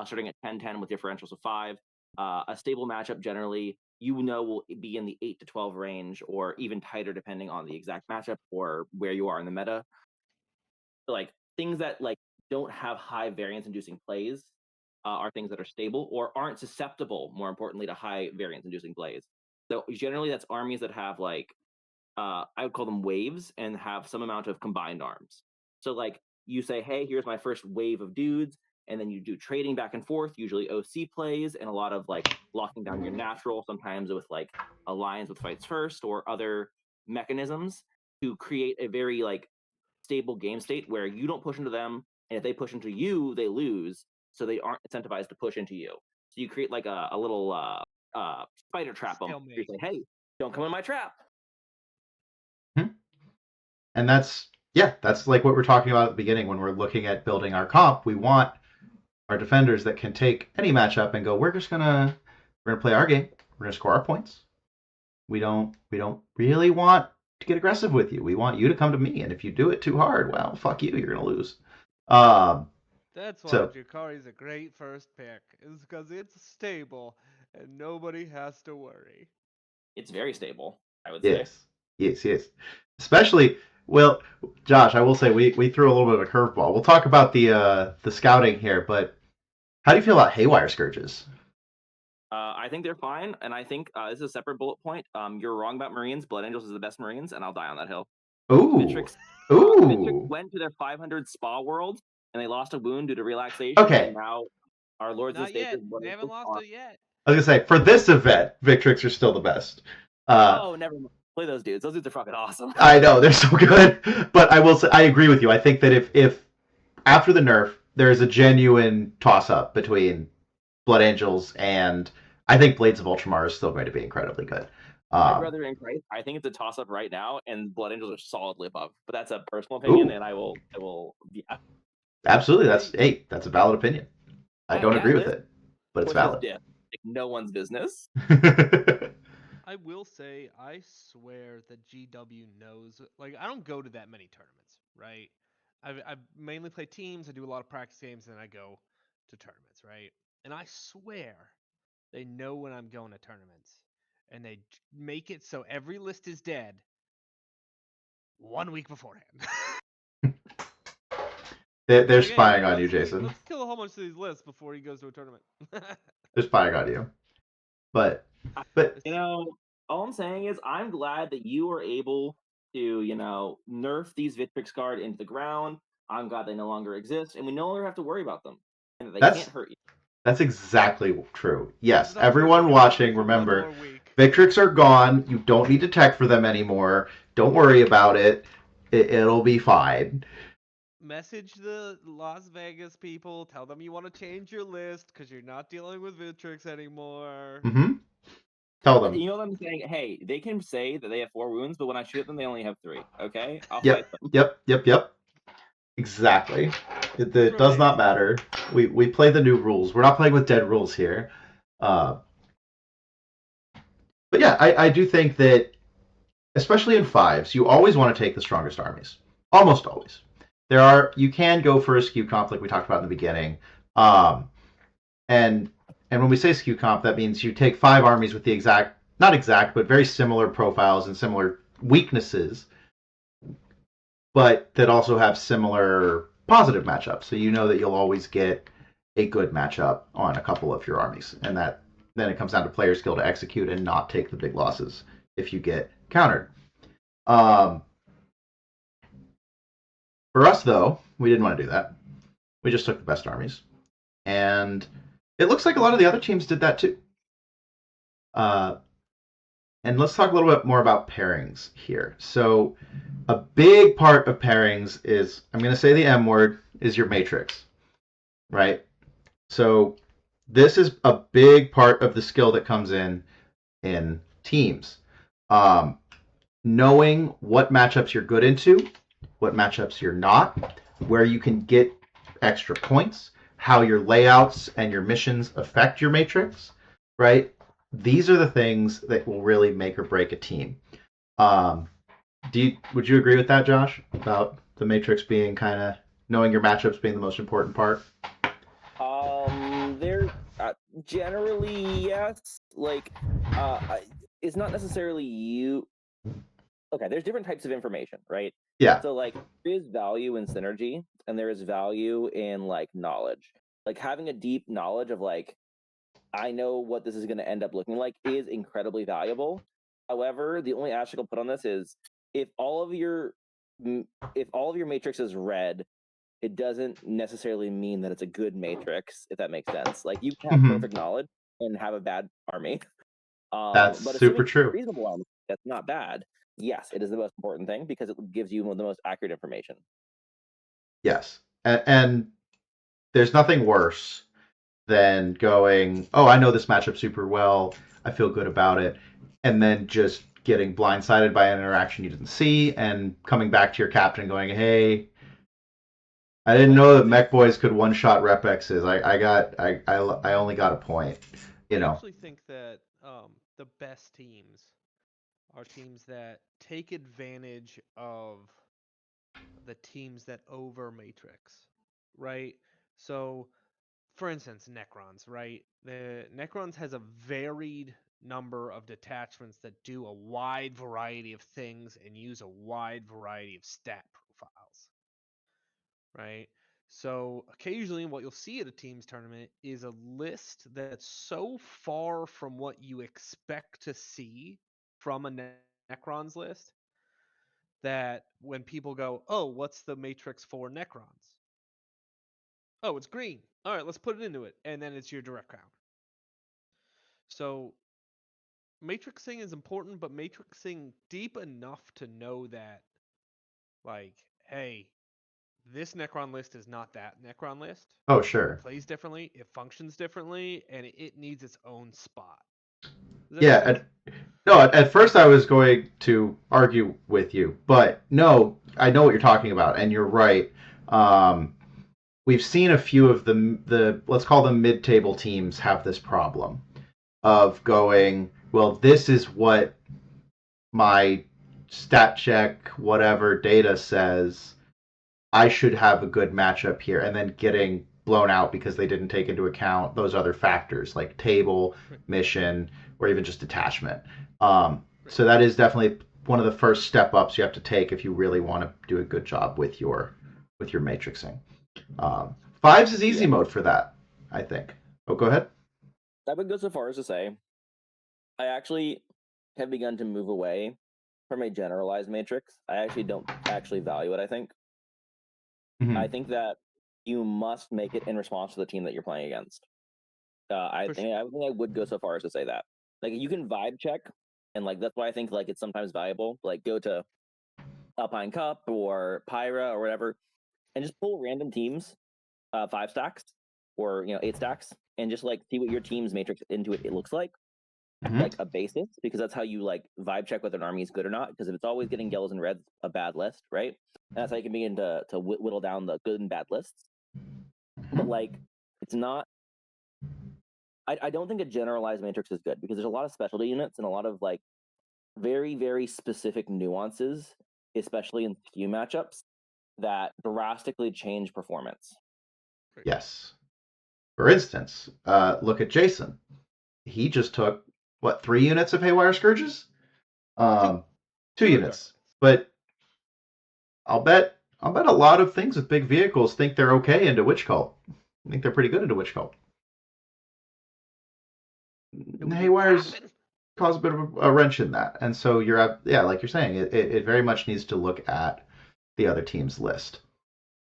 starting at 10-10 with differentials of 5. A stable matchup generally, will be in the 8 to 12 range, or even tighter depending on the exact matchup or where you are in the meta. Like things that like don't have high variance-inducing plays are things that are stable or aren't susceptible, more importantly, to high variance-inducing plays. So generally, that's armies that have like I would call them waves and have some amount of combined arms. So like you say, hey, here's my first wave of dudes, and then you do trading back and forth, usually OC plays, and a lot of like locking down your natural, sometimes with like alliance with fights first or other mechanisms to create a very like stable game state where you don't push into them, and if they push into you, they lose, so they aren't incentivized to push into you. So you create like a little spider trap them. You say, hey, don't come in my trap. And that's like what we're talking about at the beginning when we're looking at building our comp. We want our defenders that can take any matchup and go, we're gonna play our game. We're gonna score our points. We don't really want to get aggressive with you. We want you to come to me, and if you do it too hard, well, fuck you. You're gonna lose. That's why So- Jakari's a great first pick, is because it's stable and nobody has to worry. It's very stable, I would say. Yes. Especially, well, Josh, I will say we threw a little bit of a curveball. We'll talk about the scouting here, but how do you feel about Haywire Scourges? I think they're fine, and I think this is a separate bullet point. You're wrong about Marines. Blood Angels is the best Marines, and I'll die on that hill. Ooh. Vitrix Ooh. went to their 500 spa world, and they lost a wound due to relaxation. Okay. And now our Lords Not of yet. Stasis. They haven't lost it yet. I was gonna say, for this event, Victrix are still the best. Oh, never mind. Play those dudes. Those dudes are fucking awesome. I know, they're so good. But I will say, I agree with you. I think that if after the nerf, there is a genuine toss-up between Blood Angels and I think Blades of Ultramar is still going to be incredibly good. My brother in Christ, I think it's a toss-up right now, and Blood Angels are solidly above. But that's a personal opinion, and I will, yeah. Absolutely, that's a valid opinion. I don't agree with it, but it's valid. Like no one's business. I will say, I swear that GW knows. Like, I don't go to that many tournaments, right? I mainly play teams. I do a lot of practice games, and then I go to tournaments, right? And I swear they know when I'm going to tournaments, and they make it so every list is dead 1 week beforehand. They're Like, hey, spying on you, Jason. Let's kill a whole bunch of these lists before he goes to a tournament. They're spying on you. But all I'm saying is I'm glad that you were able to, nerf these Vitrix Guard into the ground. I'm glad they no longer exist, and we no longer have to worry about them, and they can't hurt you. That's exactly true. Yes, everyone watching, remember, Victrix are gone. You don't need to tech for them anymore. Don't worry about it. It'll be fine. Message the Las Vegas people. Tell them you want to change your list because you're not dealing with Vitrix anymore. Mm-hmm. Tell them. You know them saying, hey, they can say that they have 4 wounds, but when I shoot them, they only have 3. Okay? I'll fight them. Yep. Exactly. It does not matter. We play the new rules. We're not playing with dead rules here. But yeah, I do think that, especially in 5s, you always want to take the strongest armies. Almost always. You can go for a skew comp like we talked about in the beginning. And when we say skew comp, that means you take 5 armies with the not exact, but very similar profiles and similar weaknesses, but that also have similar positive matchups. So you know that you'll always get a good matchup on a couple of your armies. And then it comes down to player skill to execute and not take the big losses if you get countered. For us, though, We didn't want to do that. We just took the best armies. And it looks like a lot of the other teams did that too. And let's talk a little bit more about pairings here. So a big part of pairings is, I'm going to say the M word, is your matrix, right? So this is a big part of the skill that comes in teams. Knowing what matchups you're good into, what matchups you're not, where you can get extra points, how your layouts and your missions affect your matrix, right? These are the things that will really make or break a team. Would you agree with that, Josh, about the matrix being kind of knowing your matchups being the most important part? There generally yes. Like, it's not necessarily you. Okay, there's different types of information, right? Yeah. So like, there is value in synergy, and there is value in like knowledge. Like having a deep knowledge of like, I know what this is going to end up looking like is incredibly valuable. However, the only asterisk I'll put on this is if all of your matrix is red, it doesn't necessarily mean that it's a good matrix, if that makes sense. Like you can have perfect knowledge and have a bad army. That's but super true. Reasonable army that's not bad. Yes, it is the most important thing because it gives you the most accurate information. Yes, and there's nothing worse than going, oh, I know this matchup super well, I feel good about it, and then just getting blindsided by an interaction you didn't see, and coming back to your captain going, hey, I didn't know that Mech Boys could one-shot Rep X's. I only got a point. You know. I actually think that the best teams are teams that take advantage of the teams that over matrix, right? So, for instance, Necrons, right? The Necrons has a varied number of detachments that do a wide variety of things and use a wide variety of stat profiles, right? So occasionally what you'll see at a teams tournament is a list that's so far from what you expect to see from a Necrons list that when people go, oh, what's the matrix for Necrons? Oh, it's green. All right, let's put it into it. And then it's your direct count. So matrixing is important, but matrixing deep enough to know that, like, hey, this Necron list is not that Necron list. Oh, sure. It plays differently, it functions differently, and it needs its own spot. Yeah. At first I was going to argue with you, but no, I know what you're talking about, and you're right. We've seen a few of the let's call them mid-table teams have this problem of going, well, this is what my stat check whatever data says. I should have a good matchup here, and then getting blown out because they didn't take into account those other factors like table, mission, or even just detachment. So that is definitely one of the first step ups you have to take if you really want to do a good job with your matrixing. Fives is easy mode for that, I think. Oh, go ahead. I would go so far as to say I actually have begun to move away from a generalized matrix. I actually don't actually value it, I think. Mm-hmm. I think that you must make it in response to the team that you're playing against. I think I would go so far as to say that. Like you can vibe check, and like that's why I think like it's sometimes valuable. Like go to Alpine Cup or Pyra or whatever, and just pull random teams, 5 stacks or 8 stacks, and just like see what your team's matrix into it looks like. Like a basis, because that's how you like vibe check whether an army is good or not. Because if it's always getting yellows and reds, a bad list, right? And that's how you can begin to whittle down the good and bad lists. But like, it's not. I don't think a generalized matrix is good because there's a lot of specialty units and a lot of like very very specific nuances, especially in skew matchups, that drastically change performance. Yes. For instance, look at Jason. He just took what 3 units of Haywire Scourges? 2 units. But I'll bet a lot of things with big vehicles think they're okay into Witch Cult. I think they're pretty good into Witch Cult. Haywires cause a bit of a wrench in that, and so like you're saying, it very much needs to look at the other team's list.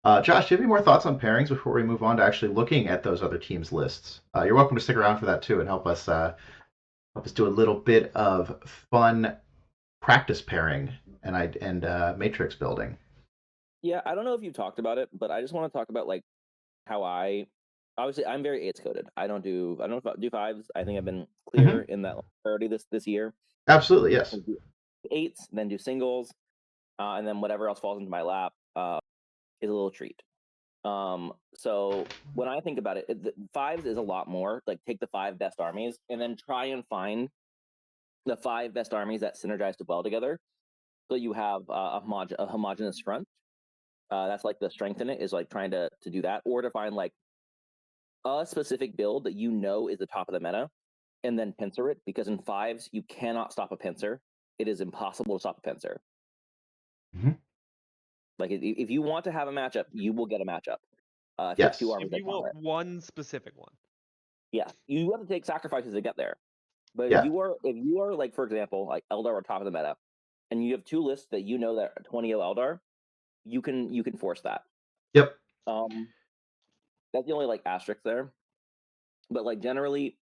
Josh, do you have any more thoughts on pairings before we move on to actually looking at those other teams' lists? You're welcome to stick around for that too and help us do a little bit of fun practice pairing and matrix building. Yeah, I don't know if you've talked about it, but I just want to talk about like how obviously I'm very eights coded. I don't do fives. I think I've been clear in that priority this year. Absolutely, yes. Do eights, then do singles, and then whatever else falls into my lap is a little treat. So when I think about it, fives is a lot more. Like take the 5 best armies and then try and find the 5 best armies that synergize well together. So you have a homogeneous front. That's like the strength in it is like trying to do that, or to find like a specific build that you know is the top of the meta, and then pincer it, because in fives you cannot stop a pincer. It is impossible to stop a pincer. Like if you want to have a matchup, you will get a matchup. If you have 2 armies If you want one specific one. Yeah, you have to take sacrifices to get there. But Yeah. if you are like, for example, like Eldar are top of the meta, and you have 2 lists that you know that are 20 Eldar, you can force that. Yep. That's the only like asterisk there. But like generally,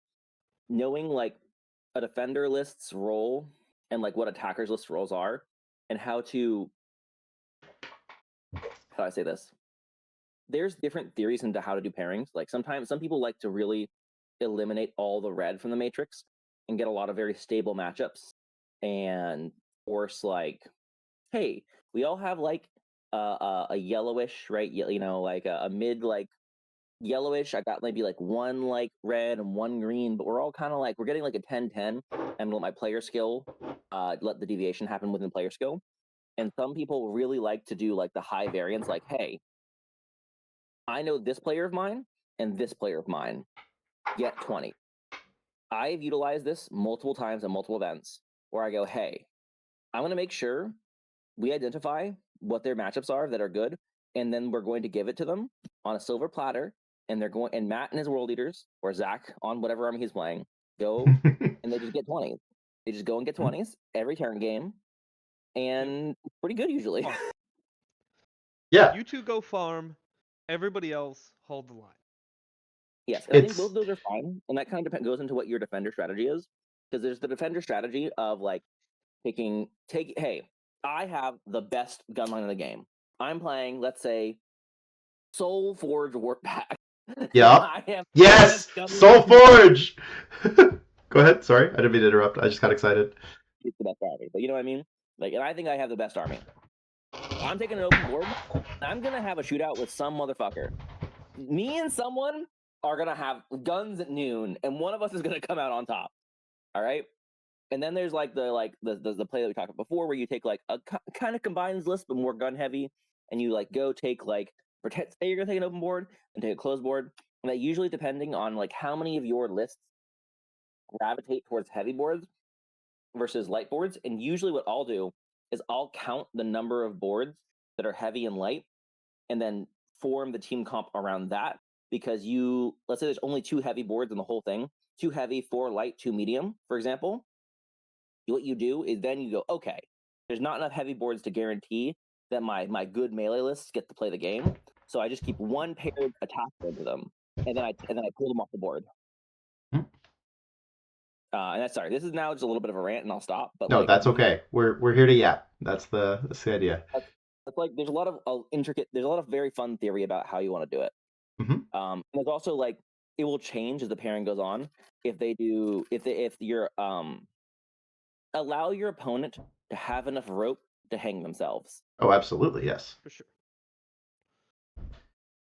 knowing like a defender list's role and like what attackers list roles are, and how do I say this? There's different theories into how to do pairings. Like sometimes some people like to really eliminate all the red from the matrix and get a lot of very stable matchups and force like, hey, we all have like a yellowish, right? You know, like a mid like yellowish. I got maybe like 1 like red and 1 green, but we're all kind of like we're getting like a 10-10, and let my player skill let the deviation happen within player skill. And some people really like to do like the high variance, like, hey, I know this player of mine and this player of mine get 20. I've utilized this multiple times in multiple events where I go, hey, I'm going to make sure we identify what their matchups are that are good, and then we're going to give it to them on a silver platter, and they're going, and Matt and his world leaders, or Zach on whatever army he's playing, go and they just get 20s. They just go and get 20s every turn game, and it's pretty good usually. Yeah. You 2 go farm, everybody else hold the line. Yes, and I think both of those are fine, and that kind of goes into what your defender strategy is, because there's the defender strategy of like hey, I have the best gun line in the game. I'm playing, let's say, Soul Forge Warp Pack. Yeah. Yes, Soul Forge. Go ahead. Sorry, I didn't mean to interrupt. I just got excited. It's the best army, but you know what I mean. Like, and I think I have the best army. I'm taking an open board. I'm gonna have a shootout with some motherfucker. Me and someone are gonna have guns at noon, and one of us is gonna come out on top. All right. And then there's like the play that we talked about before, where you take like a kind of combines list, but more gun heavy, and you like go take like say you're gonna take an open board and take a closed board, and that usually depending on like how many of your lists gravitate towards heavy boards versus light boards. And usually what I'll do is I'll count the number of boards that are heavy and light, and then form the team comp around that. Because let's say there's only 2 heavy boards in the whole thing, 2 heavy, 4 light, 2 medium, for example. What you do is then you go, okay, there's not enough heavy boards to guarantee that my good melee lists get to play the game. So I just keep 1 paired attack into them, and then I pull them off the board. And that's sorry. This is now just a little bit of a rant, and I'll stop. But no, like, that's okay. We're here to yap. That's the idea. It's like there's a lot of there's a lot of very fun theory about how you want to do it. And there's also like it will change as the pairing goes on. If you're allow your opponent to have enough rope to hang themselves. Oh, absolutely, yes. For sure.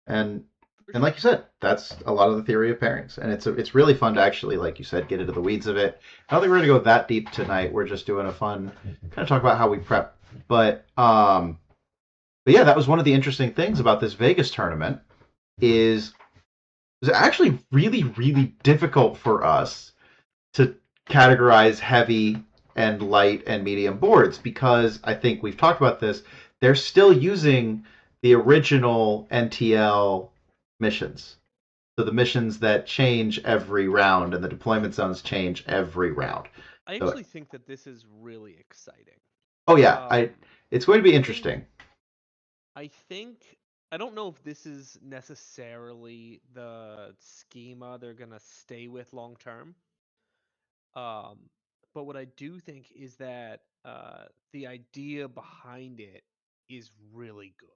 And like you said, that's a lot of the theory of pairings, and it's really fun to actually, like you said, get into the weeds of it. I don't think we're gonna go that deep tonight. We're just doing a fun kind of talk about how we prep. But yeah, that was one of the interesting things about this Vegas tournament is it was actually really, really difficult for us to categorize heavy and light and medium boards, because I think we've talked about this. They're still using the original NTL missions. So the missions that change every round and the deployment zones change every round. I actually think that this is really exciting. Oh yeah, it's going to be interesting. I think I don't know if this is necessarily the schema they're gonna stay with long term. Um, but what I do think is that the idea behind it is really good.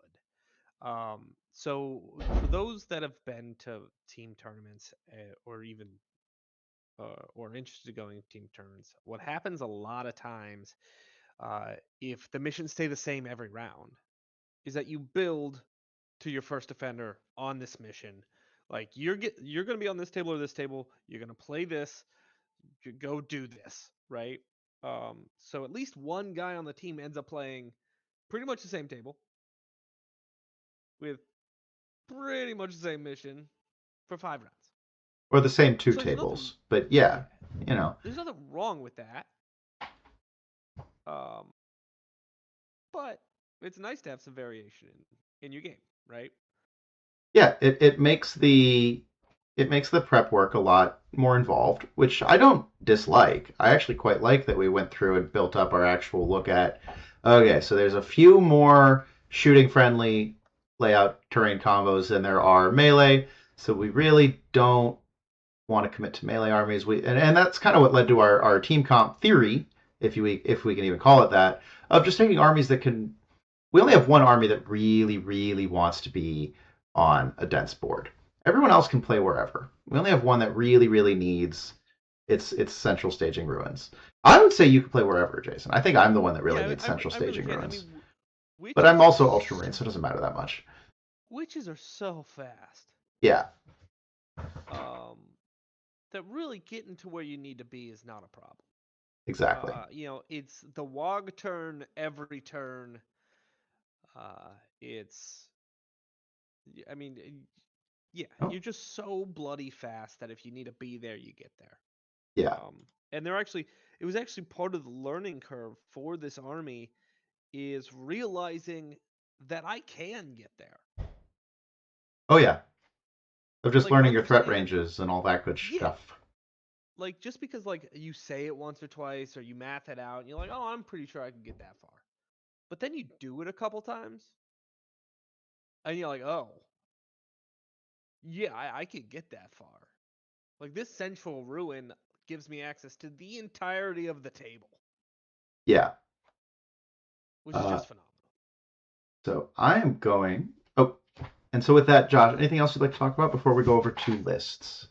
So for those that have been to team tournaments or even or interested in going to team tournaments, what happens a lot of times if the missions stay the same every round is that you build to your first defender on this mission. Like you're gonna be on this table or this table. You're gonna play this. You go do this, right? So at least one guy on the team ends up playing pretty much the same table with pretty much the same mission for 5 rounds. Or the same two So there's nothing, tables. But yeah, you know. there's nothing wrong with that. Um, but it's nice to have some variation in your game, right? Yeah, it makes the prep work a lot more involved, which I don't dislike. I actually quite like that we went through and built up our actual look at, okay, so there's a few more shooting friendly layout terrain combos than there are melee, so we really don't want to commit to melee armies. And that's kind of what led to our team comp theory, if we can even call it that, of just taking armies that can. We only have one army that really, really wants to be on a dense board. Everyone else can play wherever. We only have one that really, really needs its central staging ruins. I would say you could play wherever, Jason. I think I'm the one that really needs central staging ruins. But I'm also Ultramarine, so it doesn't matter that much. Witches are so fast. Yeah. That really getting to where you need to be is not a problem. Exactly. It's the WOG turn every turn. You're just so bloody fast that if you need to be there, you get there. Yeah. And it was actually part of the learning curve for this army is realizing that I can get there. Oh yeah. Of just learning your threat ranges and all that good stuff. Like just because you say it once or twice or you math it out and you're like, oh, I'm pretty sure I can get that far. But then you do it a couple times and you're like, oh, yeah, I could get that far. Like this central ruin gives me access to the entirety of the table. Yeah. Which is just phenomenal. So I am going. Oh, and so with that, Josh, anything else you'd like to talk about before we go over to lists?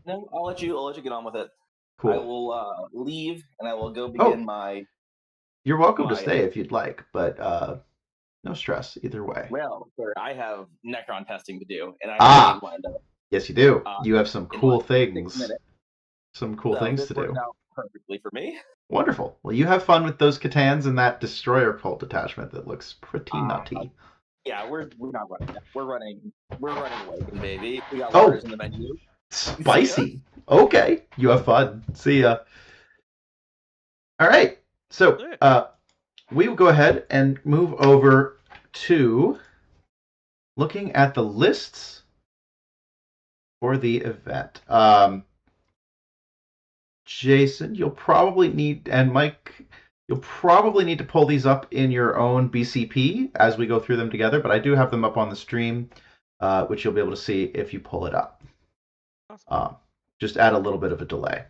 No, I'll let you get on with it. Cool. I will leave and I will go begin my. You're welcome to stay if you'd like, but no stress either way. Well, sir, I have Necron testing to do, and I really wind up. Yes, you do. You have some cool things. Some cool things to do. Worked out perfectly for me. Wonderful. Well, you have fun with those Catans and that Destroyer Cult detachment that looks pretty nutty. Yeah, we're not running that. We're running Awaken, baby. We got orders in the menu. Spicy. Okay, you have fun. See ya. All right. So we will go ahead and move over to looking at the lists for the event. Jason, you'll probably need, and Mike, you'll probably need to pull these up in your own BCP as we go through them together, but I do have them up on the stream, which you'll be able to see if you pull it up. Awesome. Just add a little bit of a delay.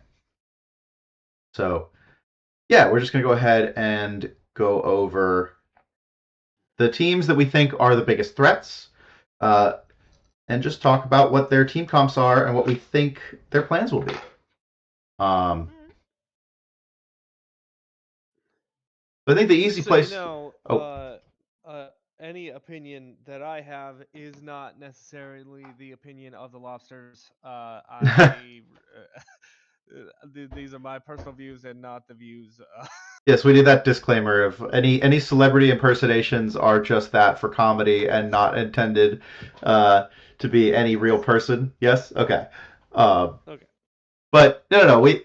So, yeah, we're just going to go ahead and go over the teams that we think are the biggest threats, and just talk about what their team comps are and what we think their plans will be. I think the easy place. Any opinion that I have is not necessarily the opinion of the Lobsters. These are my personal views and not the views. Yes, we need that disclaimer of any celebrity impersonations are just that for comedy and not intended to be any real person. Yes, okay. Okay. But no, we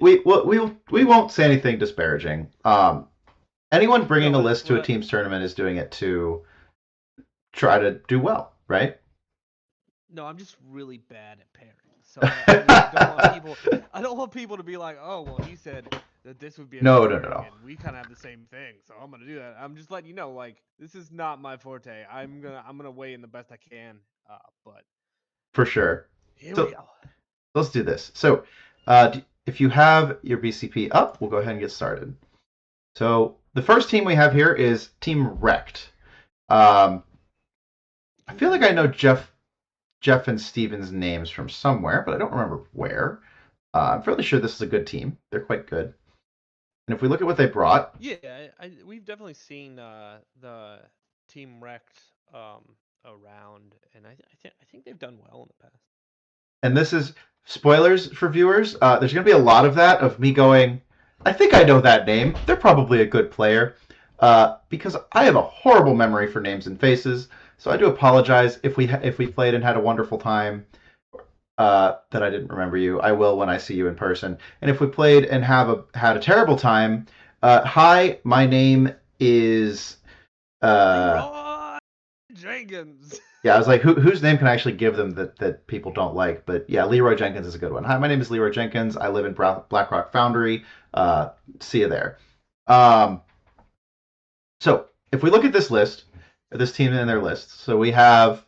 won't say anything disparaging. Anyone bringing a list to a team's tournament is doing it to try to do well, right? No, I'm just really bad at pairing. So I don't want people to be like, oh, well, he said that this would be a No, good no, no, pairing, no. and we kind of have the same thing, so I'm gonna do that. I'm just letting you know, like, this is not my forte. I'm gonna weigh in the best I can, but For sure. here So- we go. Let's do this. So, if you have your BCP up, we'll go ahead and get started. So, the first team we have here is Team Wrecked. I feel like I know Jeff and Steven's names from somewhere, but I don't remember where. I'm fairly sure this is a good team. They're quite good. And if we look at what they brought, Yeah, we've definitely seen the Team Wrecked around, and I think they've done well in the past. and this is spoilers for viewers, there's going to be a lot of that, of me going, I think I know that name. They're probably a good player. Because I have a horrible memory for names and faces, so I do apologize if we played and had a wonderful time that I didn't remember you. I will when I see you in person. And if we played and had a terrible time, hi, my name is... Leroy Jenkins. Yeah, I was like, whose name can I actually give them that people don't like? But yeah, Leroy Jenkins is a good one. Hi, my name is Leroy Jenkins. I live in Blackrock Foundry. See you there. So if we look at this list, this team in their list, so we have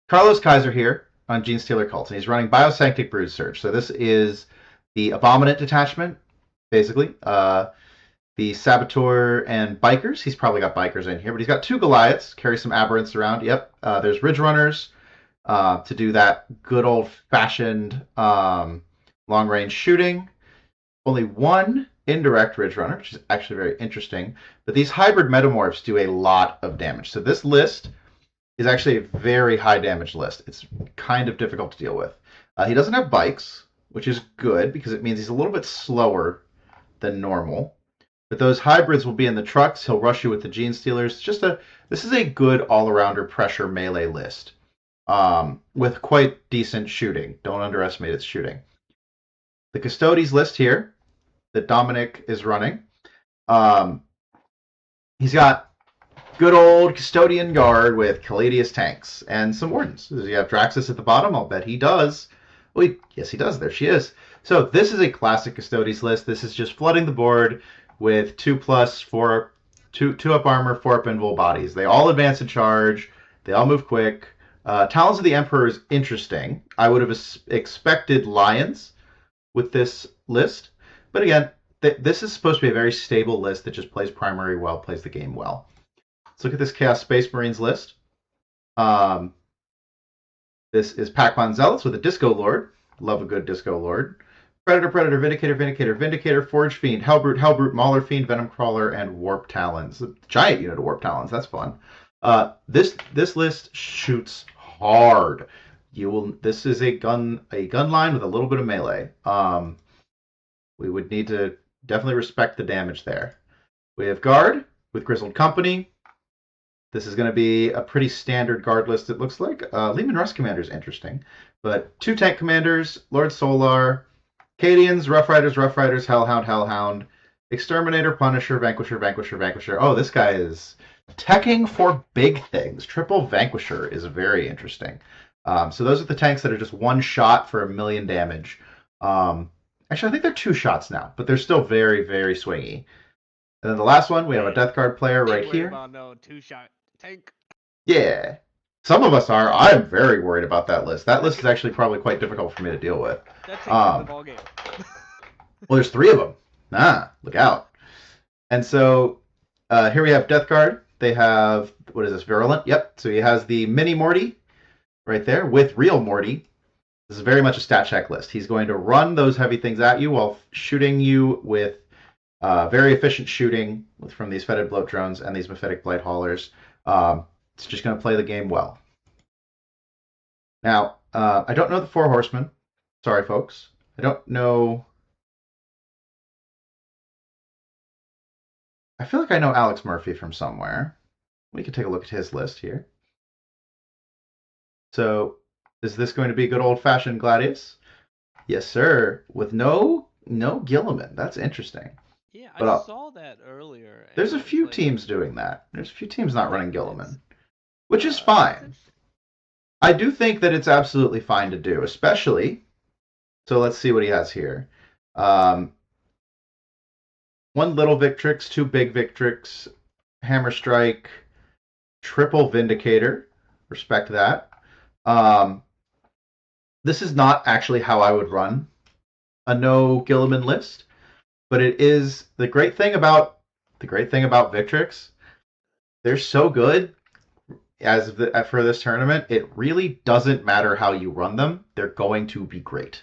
Carlos Kaiser here on Gene Stealer Cult, and he's running Biosanctic Brood Surge. So this is the Abominant detachment, basically. The Saboteur and Bikers. He's probably got Bikers in here, but he's got 2 Goliaths, carry some Aberrants around. Yep. There's Ridge Runners to do that good old-fashioned long-range shooting. Only 1 indirect Ridge Runner, which is actually very interesting. But these hybrid metamorphs do a lot of damage. So this list is actually a very high damage list. It's kind of difficult to deal with. He doesn't have bikes, which is good because it means he's a little bit slower than normal. But those hybrids will be in the trucks. He'll rush you with the Gene Stealers. This is a good all-arounder pressure melee list with quite decent shooting. Don't underestimate its shooting. The Custodes list here that Dominic is running. He's got good old Custodian Guard with Caladius tanks and some Wardens. Does he have Draxus at the bottom? I'll bet he does. Yes, he does. There she is. So this is a classic Custodes list. This is just flooding the board with 2+, 4, 2 up armor, 4 up invul bodies. They all advance and charge. They all move quick. Talons of the Emperor is interesting. I would have expected Lions with this list. But again, this is supposed to be a very stable list that just plays primary well, plays the game well. Let's look at this Chaos Space Marines list. This is Pac-Man Zealots with a Disco Lord. Love a good Disco Lord. Predator, Predator, Vindicator, Vindicator, Vindicator, Forge Fiend, Hellbrute, Hellbrute, Mauler Fiend, Venom Crawler, and Warp Talons. A giant unit of Warp Talons. That's fun. This list shoots hard. This is a gun line with a little bit of melee. We would need to definitely respect the damage there. We have Guard with Grizzled Company. This is going to be a pretty standard Guard list, it looks like. Leman Russ Commander is interesting. But 2 Tank Commanders, Lord Solar, Cadians, Rough Riders, Hellhound, Exterminator, Punisher, Vanquisher. Oh, this guy is teching for big things. Triple Vanquisher is very interesting. So those are the tanks that are just 1 shot for 1,000,000 damage. Actually, I think they're 2 shots now, but they're still very, very swingy. And then the last one, we have a Death Guard player right here. About no 2-shot tank. Yeah. Some of us are. I'm very worried about that list. That list is actually probably quite difficult for me to deal with. That takes the ball game. Well, there's 3 of them. Look out. And so here we have Death Guard. They have, what is this, Virulent? Yep. So he has the mini Morty right there with real Morty. This is very much a stat check list. He's going to run those heavy things at you while shooting you with very efficient shooting from these Fetid Bloat drones and these Mephitic Blight Haulers. It's just going to play the game well. Now, I don't know the 4 Horsemen. Sorry, folks. I don't know. I feel like I know Alex Murphy from somewhere. We can take a look at his list here. So, is this going to be good old-fashioned Gladius? Yes, sir. With no Gilliman. That's interesting. Yeah, But I saw that earlier. There's a and few it's like, teams doing that. There's a few teams not running Gilliman, it's- which is that's fine. interesting. I do think that it's absolutely fine to do, especially. So let's see what he has here. 1 little Victrix, 2 big Victrix, Hammer Strike, triple Vindicator. Respect that. This is not actually how I would run a no Gilliman list, but it is the great thing about Victrix. They're so good for this tournament. It really doesn't matter how you run them; they're going to be great.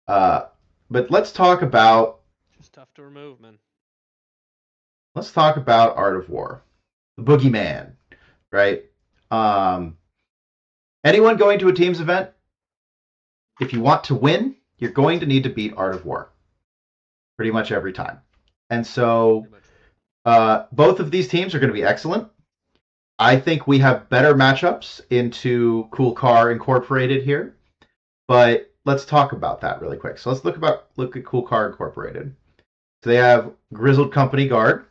But let's talk about. Just tough to remove, man. Let's talk about Art of War, the Boogeyman, right? Anyone going to a Teams event, if you want to win, you're going to need to beat Art of War pretty much every time. And so both of these teams are going to be excellent. I think we have better matchups into Cool Car Incorporated here, but let's talk about that really quick. So let's look at Cool Car Incorporated. So they have Grizzled Company Guard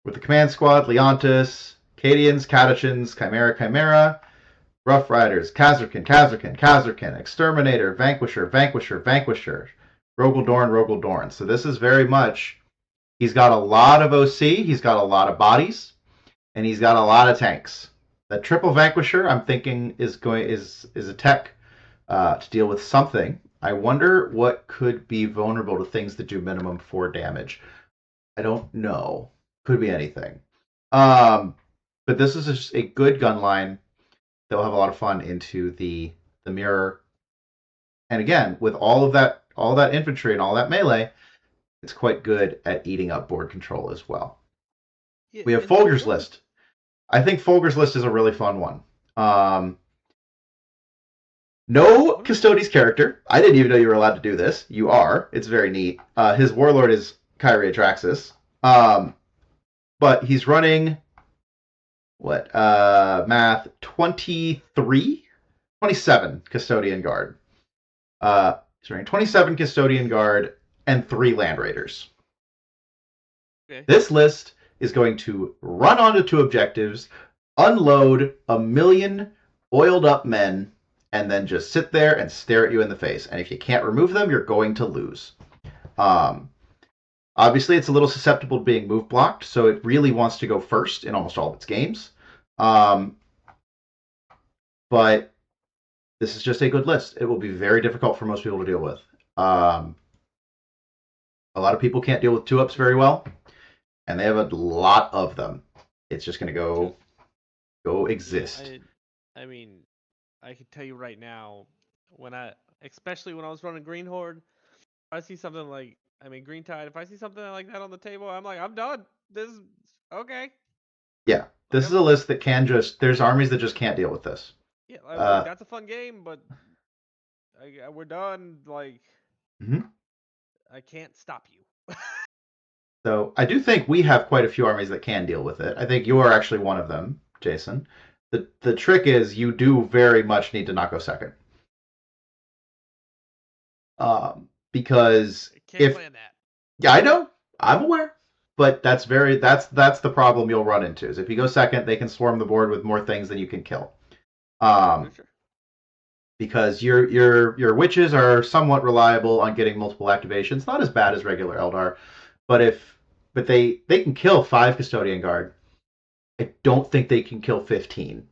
with the Command Squad, Leontis, Cadians, Catachans, Chimera, Rough Riders, Kazarkin, Exterminator, Vanquisher, Rogaldorn. So this is very much, he's got a lot of OC, he's got a lot of bodies, and he's got a lot of tanks. The triple Vanquisher, I'm thinking, is a tech to deal with something. I wonder what could be vulnerable to things that do minimum 4 damage. I don't know. Could be anything. But this is just a good gun line. They'll have a lot of fun into the mirror. And again, with all that infantry and all that melee, it's quite good at eating up board control as well. Yeah, We have Folger's list. I think Folger's list is a really fun one. No Custodes character. I didn't even know you were allowed to do this. You are. It's very neat. His warlord is Kyrie Atraxis. But he's running math 27 Custodian Guard. He's running 27 Custodian Guard and 3 Land Raiders. Okay. This list is going to run onto 2 objectives, unload 1 million oiled up men, and then just sit there and stare at you in the face. And if you can't remove them, you're going to lose. Obviously, it's a little susceptible to being move blocked, so it really wants to go first in almost all of its games. But this is just a good list. It will be very difficult for most people to deal with. A lot of people can't deal with 2-ups very well, and they have a lot of them. It's just going to go exist. I mean, I can tell you right now, especially when I was running Green Horde, I see something like, Green Tide, if I see something like that on the table, I'm like, I'm done. This is okay. Yeah, this is a list that there's armies that just can't deal with this. Yeah, that's a fun game, but we're done. Like, I can't stop you. So I do think we have quite a few armies that can deal with it. I think you are actually one of them, Jason. The trick is you do very much need to not go second. Because can't plan that. Yeah, I know. I'm aware. But that's the problem you'll run into. Is if you go second, they can swarm the board with more things than you can kill. Sure. Because your witches are somewhat reliable on getting multiple activations. Not as bad as regular Eldar, but they can kill 5 Custodian Guard. I don't think they can kill 15.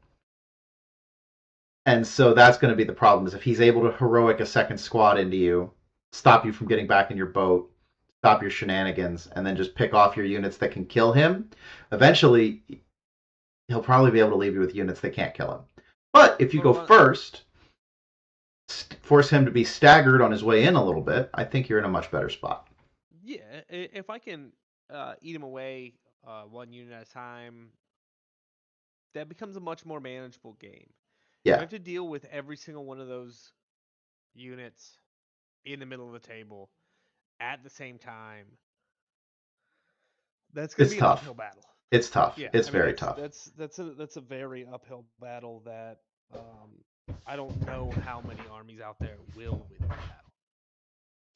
And so that's going to be the problem, is if he's able to heroic a second squad into you, stop you from getting back in your boat, stop your shenanigans, and then just pick off your units that can kill him, eventually he'll probably be able to leave you with units that can't kill him. But if you go first, force him to be staggered on his way in a little bit, I think you're in a much better spot. Yeah, if I can eat him away 1 unit at a time, that becomes a much more manageable game. Yeah. You have to deal with every single one of those units in the middle of the table at the same time. That's going to be an uphill battle. It's tough. Yeah, it's very tough. That's a very uphill battle that I don't know how many armies out there will win that battle.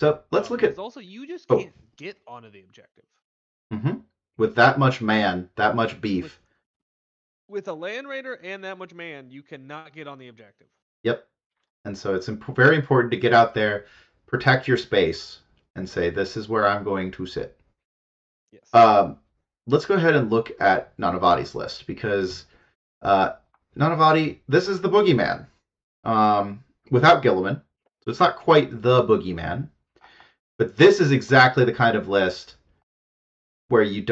So let's look at. Also, you just can't get onto the objective. With that much man, that much beef. With a Land Raider and that much man, you cannot get on the objective. Yep. And so it's very important to get out there, protect your space, and say, this is where I'm going to sit. Yes. Let's go ahead and look at Nanavati's list, because Nanavati, this is the boogeyman. Without Gilliman. So it's not quite the boogeyman. But this is exactly the kind of list where you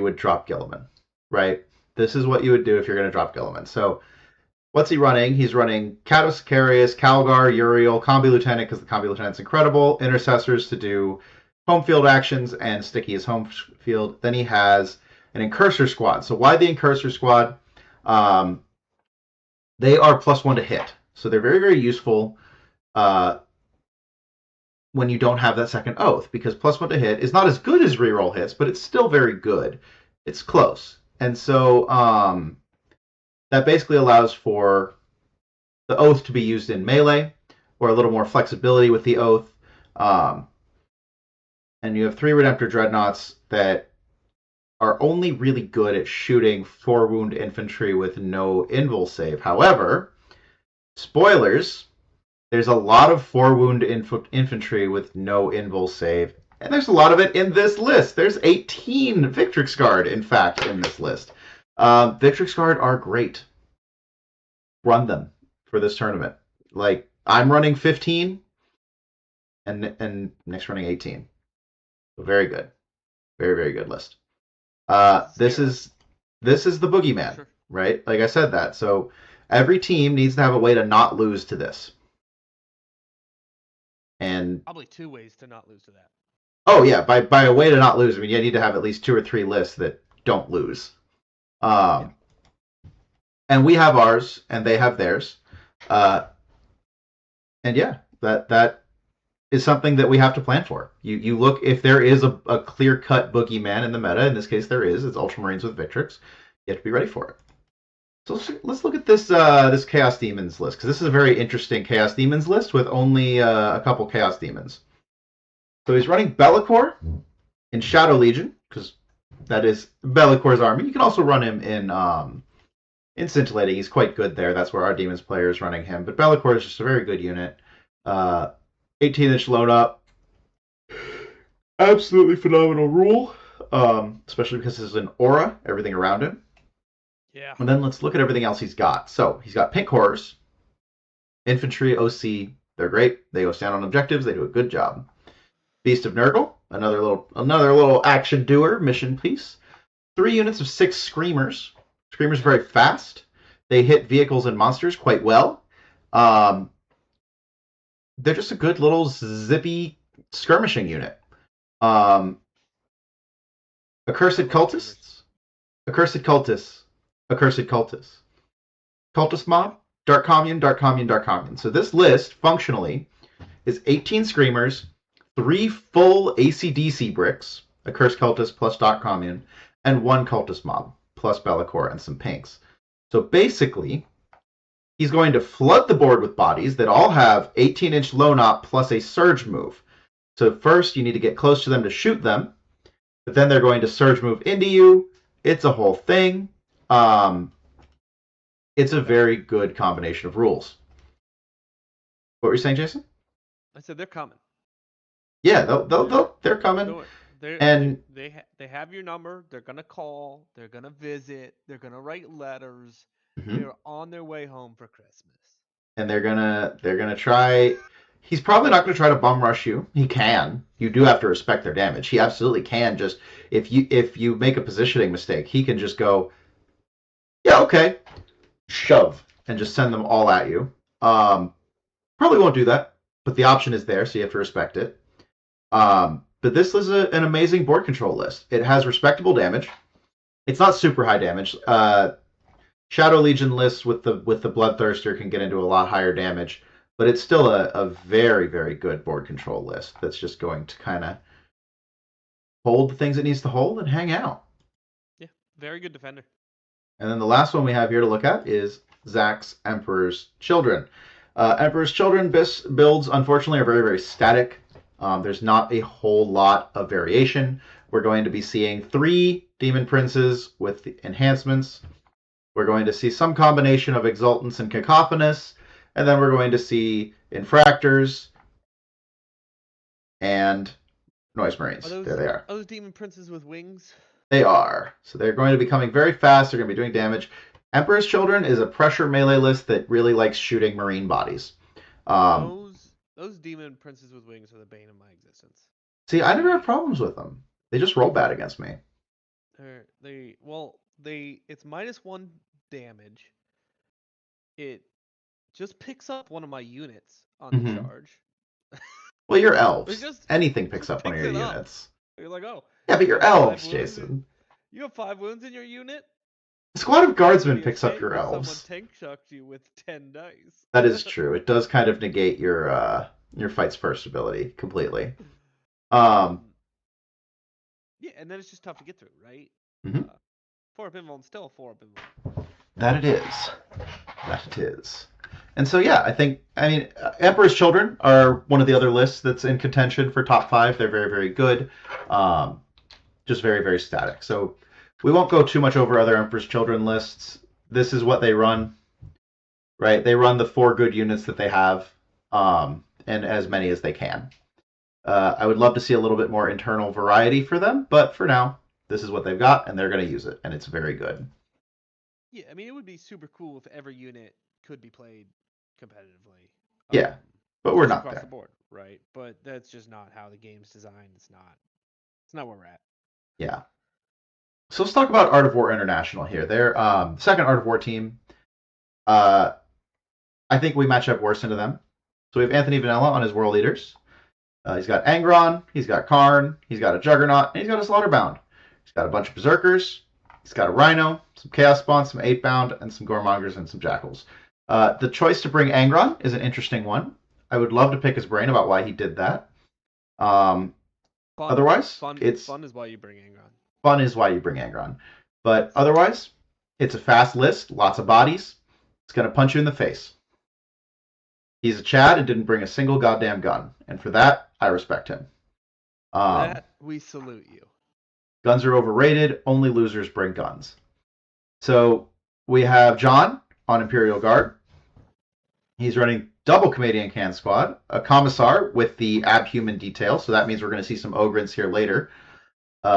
would drop Gilliman, right? This is what you would do if you're going to drop Gilliman. So what's he running? He's running Kato Sicarius, Calgar, Uriel, Combi Lieutenant, because the Combi Lieutenant's incredible, Intercessors to do home field actions, and Sticky is home field. Then he has an Incursor squad. So why the Incursor squad? They are +1 to hit. So they're very, very useful when you don't have that second oath, because +1 to hit is not as good as reroll hits, but it's still very good. It's close. And so that basically allows for the oath to be used in melee, or a little more flexibility with the oath. And you have 3 Redemptor Dreadnoughts that are only really good at shooting 4-wound infantry with no invul save. However, spoilers, there's a lot of 4-wound infantry with no invul save, and there's a lot of it in this list. There's 18 Victrix Guard, in fact, in this list. Victrix Guard are great. Run them for this tournament. Like, I'm running 15, and Nick's running 18. So very good. Very, very good list. This is the boogeyman, Sure. right? Like I said that. So every team needs to have a way to not lose to this. And Probably 2 ways to not lose to that. oh yeah, by a way to not lose, I mean you need to have at least 2 or 3 lists that don't lose. And we have ours, and they have theirs. And yeah, that is something that we have to plan for. You look, if there is a clear-cut boogeyman in the meta, in this case there is, it's Ultramarines with Victrix, you have to be ready for it. So let's look at this this Chaos Demons list, because this is a very interesting Chaos Demons list with only a couple Chaos Demons. So he's running Bellicor in Shadow Legion, because that is Bellicor's army. You can also run him in Scintillating. He's quite good there. That's where our Demons player is running him. But Bellicor is just a very good unit. 18-inch load up. Absolutely phenomenal rule. Especially because this is an aura, everything around him. Yeah. And then let's look at everything else he's got. So he's got Pink Horrors, Infantry, OC. They're great. They go stand on objectives. They do a good job. Beast of Nurgle, another little action doer, mission piece. 3 units of 6 Screamers. Screamers are very fast. They hit vehicles and monsters quite well. They're just a good little zippy skirmishing unit. Accursed Cultists. Accursed Cultists. Accursed Cultists. Cultist Mob. Dark Commune, Dark Commune, Dark Commune. So this list, functionally, is 18 Screamers, 3 full AC/DC bricks, Accursed Cultist plus Dark Commune, and 1 Cultist Mob, plus Bellicor and some pinks. So basically, he's going to flood the board with bodies that all have 18-inch low knot plus a surge move. So first, you need to get close to them to shoot them, but then they're going to surge move into you. It's a whole thing. It's a very good combination of rules. What were you saying, Jason? I said they're coming. Yeah, they're coming. They have your number. They're gonna call. They're gonna visit. They're gonna write letters. Mm-hmm. They're on their way home for Christmas. And they're gonna try. He's probably not gonna try to bum rush you. He can. You do have to respect their damage. He absolutely can. Just if you make a positioning mistake, he can just go, yeah, okay, shove, and just send them all at you. Probably won't do that, but the option is there, so you have to respect it. But this is an amazing board control list. It has respectable damage. It's not super high damage. Shadow Legion lists with the Bloodthirster can get into a lot higher damage, but it's still a very, very good board control list that's just going to kind of hold the things it needs to hold and hang out. Yeah, very good defender. And then the last one we have here to look at is Zach's Emperor's Children. Emperor's Children builds, unfortunately, are very, very static. There's not a whole lot of variation. We're going to be seeing 3 Demon Princes with the enhancements. We're going to see some combination of Exultants and Cacophonous. And then we're going to see Infractors, and Noise Marines. Are There they are. those demon princes with wings? They are. So they're going to be coming very fast. They're going to be doing damage. Emperor's Children is a pressure melee list that really likes shooting marine bodies. Those demon princes with wings are the bane of my existence. See, I never have problems with them. They just roll bad against me. It's -1 damage. It just picks up one of my units on the charge. Well, you're elves. Just Anything picks up one of your units. You're like, oh. Yeah, but you're elves, Jason. You have 5 wounds in your unit? A squad of guardsmen picks up your elves. Someone tank shocked you with 10 dice. That is true. It does kind of negate your fight's first ability completely. Yeah, and then it's just tough to get through, right? 4-up invuln, still 4-up invuln. That it is. That it is. And so, yeah, I mean, Emperor's Children are one of the other lists that's in contention for top 5. They're very, very good. Just very, very static. So we won't go too much over other Emperor's Children lists. This is what they run, right? They run the 4 good units that they have, and as many as they can. I would love to see a little bit more internal variety for them, but for now, this is what they've got, and they're going to use it, and it's very good. Yeah, I mean, it would be super cool if every unit could be played competitively. Yeah, but we're not across there. the board, right? But that's just not how the game's designed. It's not where we're at. Yeah. So let's talk about Art of War International here. They're second Art of War team. I think we match up worse into them. So we have Anthony Vanella on his World Leaders. He's got Angron, he's got Karn, he's got a Juggernaut, and he's got a Slaughterbound. He's got a bunch of Berserkers, he's got a Rhino, some Chaos Spawn, some 8-bound, and some Goremongers and some Jackals. The choice to bring Angron is an interesting one. I would love to pick his brain about why he did that. Otherwise, fun is why you bring Angron. Fun is why you bring Angron. But otherwise, it's a fast list, lots of bodies. It's going to punch you in the face. He's a Chad and didn't bring a single goddamn gun. And for that, I respect him. That, we salute you. Guns are overrated. Only losers bring guns. So we have John on Imperial Guard. He's running double Canadian Can Squad, a Commissar with the Abhuman detail. So that means we're going to see some Ogrins here later.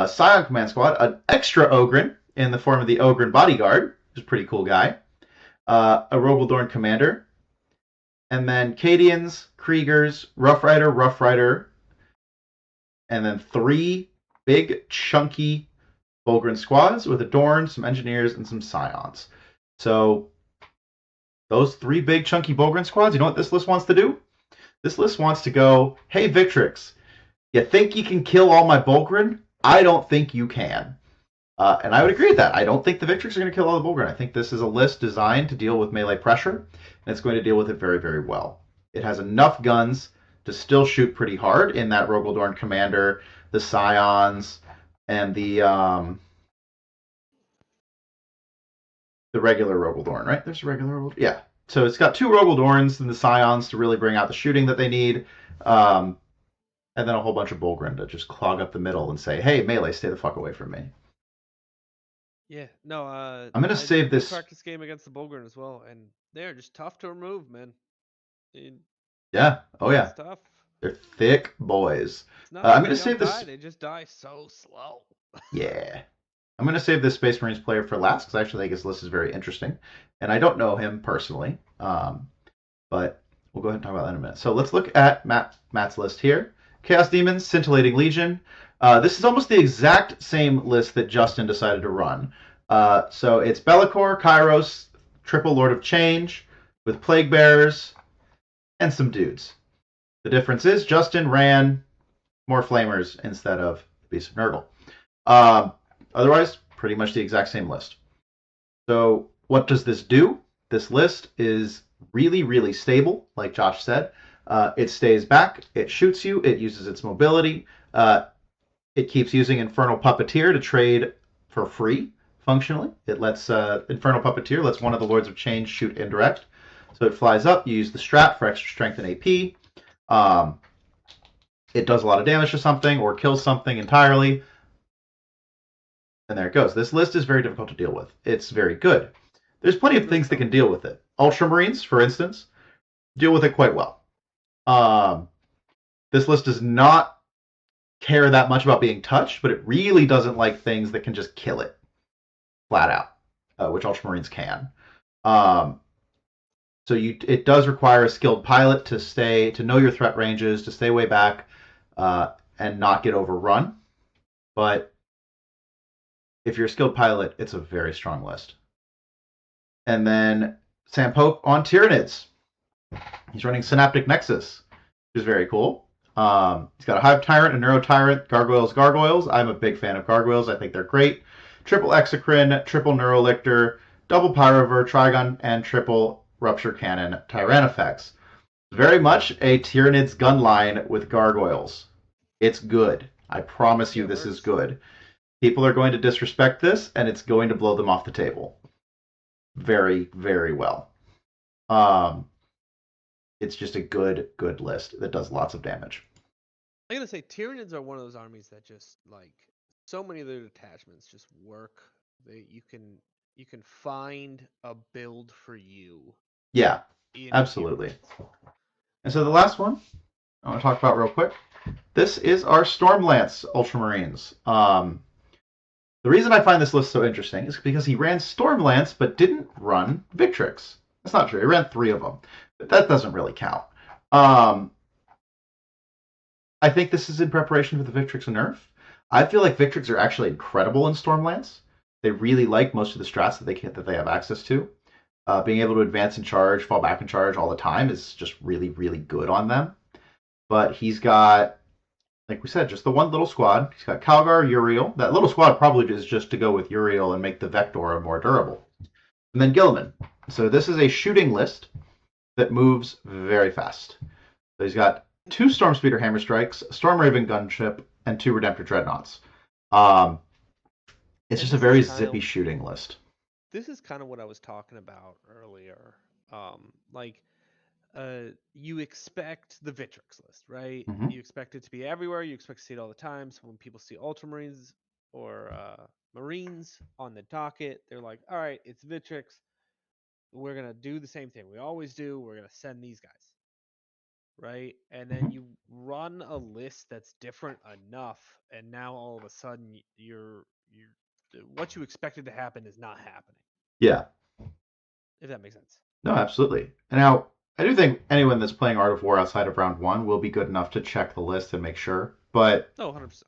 Scion Command Squad, an extra Ogrin in the form of the Ogrin Bodyguard, who's a pretty cool guy. A Rogaldorn Commander. And then Cadians, Kriegers, Rough Rider, and then 3 big, chunky Bulgrin squads with Adorn, some Engineers, and some Scions. So those 3 big, chunky Bulgrin squads, you know what this list wants to do? This list wants to go, hey, Victrix, you think you can kill all my Bulgrin? I don't think you can. And I would agree with that. I don't think the Victrix are going to kill all the Bulgrin. I think this is a list designed to deal with melee pressure, and it's going to deal with it very, very well. It has enough guns to still shoot pretty hard in that Rogaldorn Commander, the Scions, and the regular Rogaldorn, right? There's a regular Rogaldorn. Yeah. So it's got 2 Rogaldorns and the Scions to really bring out the shooting that they need. And then a whole bunch of Bulgrin to just clog up the middle and say, hey, melee, stay the fuck away from me. Yeah, no, I'm going to save this practice game against the Bulgrin as well, and they're just tough to remove, man. Yeah. Oh, yeah. It's tough. They're thick boys. I'm going to save this. They just die so slow. Yeah. I'm going to save this Space Marines player for last because I actually think his list is very interesting. And I don't know him personally, but we'll go ahead and talk about that in a minute. So let's look at Matt's list here. Chaos Demons, Scintillating Legion. This is almost the exact same list that Justin decided to run. So it's Be'lakor, Kairos, Triple Lord of Change, with Plague Bearers, and some dudes. The difference is Justin ran more Flamers instead of the Beast of Nurgle. Otherwise, pretty much the exact same list. So what does this do? This list is really, really stable, like Josh said. It stays back, it shoots you, it uses its mobility. It keeps using Infernal Puppeteer to trade for free, functionally. It lets Infernal Puppeteer lets one of the Lords of Change shoot indirect. So it flies up, you use the strat for extra strength and AP. It does a lot of damage to something or kills something entirely. And there it goes. This list is very difficult to deal with. It's very good. There's plenty of things that can deal with it. Ultramarines, for instance, deal with it quite well. This list does not care that much about being touched, but it really doesn't like things that can just kill it flat out, which Ultramarines can. So it does require a skilled pilot to know your threat ranges, to stay way back, and not get overrun. But if you're a skilled pilot, it's a very strong list. And then Sam Pope on Tyranids. He's running Synaptic Nexus, which is very cool. He's got a Hive Tyrant, a Neuro Tyrant, Gargoyles. I'm a big fan of Gargoyles. I think they're great. Triple Exocrine, triple Neurolictor, double Pyrover, Trigon, and triple Rupture Cannon Tyrannifex. Very much a Tyranids gun line with Gargoyles. It's good. I promise you this is good. People are going to disrespect this, and it's going to blow them off the table. Very, very well. It's just a good list that does lots of damage. I gotta say, Tyranids are one of those armies that just like so many of their detachments just work. You can find a build for you. Yeah, in absolutely. Tyranids. And so the last one I want to talk about real quick. This is our Stormlance Ultramarines. The reason I find this list so interesting is because he ran Stormlance but didn't run Victrix. That's not true. He ran 3 of them, but that doesn't really count. I think this is in preparation for the Victrix nerf. I feel like Victrix are actually incredible in Stormlance. They really like most of the strats that they have access to. Being able to advance and charge, fall back and charge all the time is just really, really good on them. But he's got, like we said, just the one little squad. He's got Calgar, Uriel. That little squad probably is just to go with Uriel and make the Vector more durable. And then Gilliman. So this is a shooting list that moves very fast. So he's got 2 Stormspeeder Hammer Strikes, a Stormraven Gunship, and 2 Redemptor Dreadnoughts. It's just a very zippy shooting list. This is kind of what I was talking about earlier. You expect the Victrix list, right? Mhm. You expect it to be everywhere. You expect to see it all the time. So when people see Ultramarines or Marines on the docket, they're like, all right, it's Victrix. We're going to do the same thing we always do. We're going to send these guys. Right? And then you run a list that's different enough, and now all of a sudden you're what you expected to happen is not happening. Yeah. If that makes sense. No, absolutely. And now, I do think anyone that's playing Art of War outside of round 1 will be good enough to check the list and make sure. But 100%.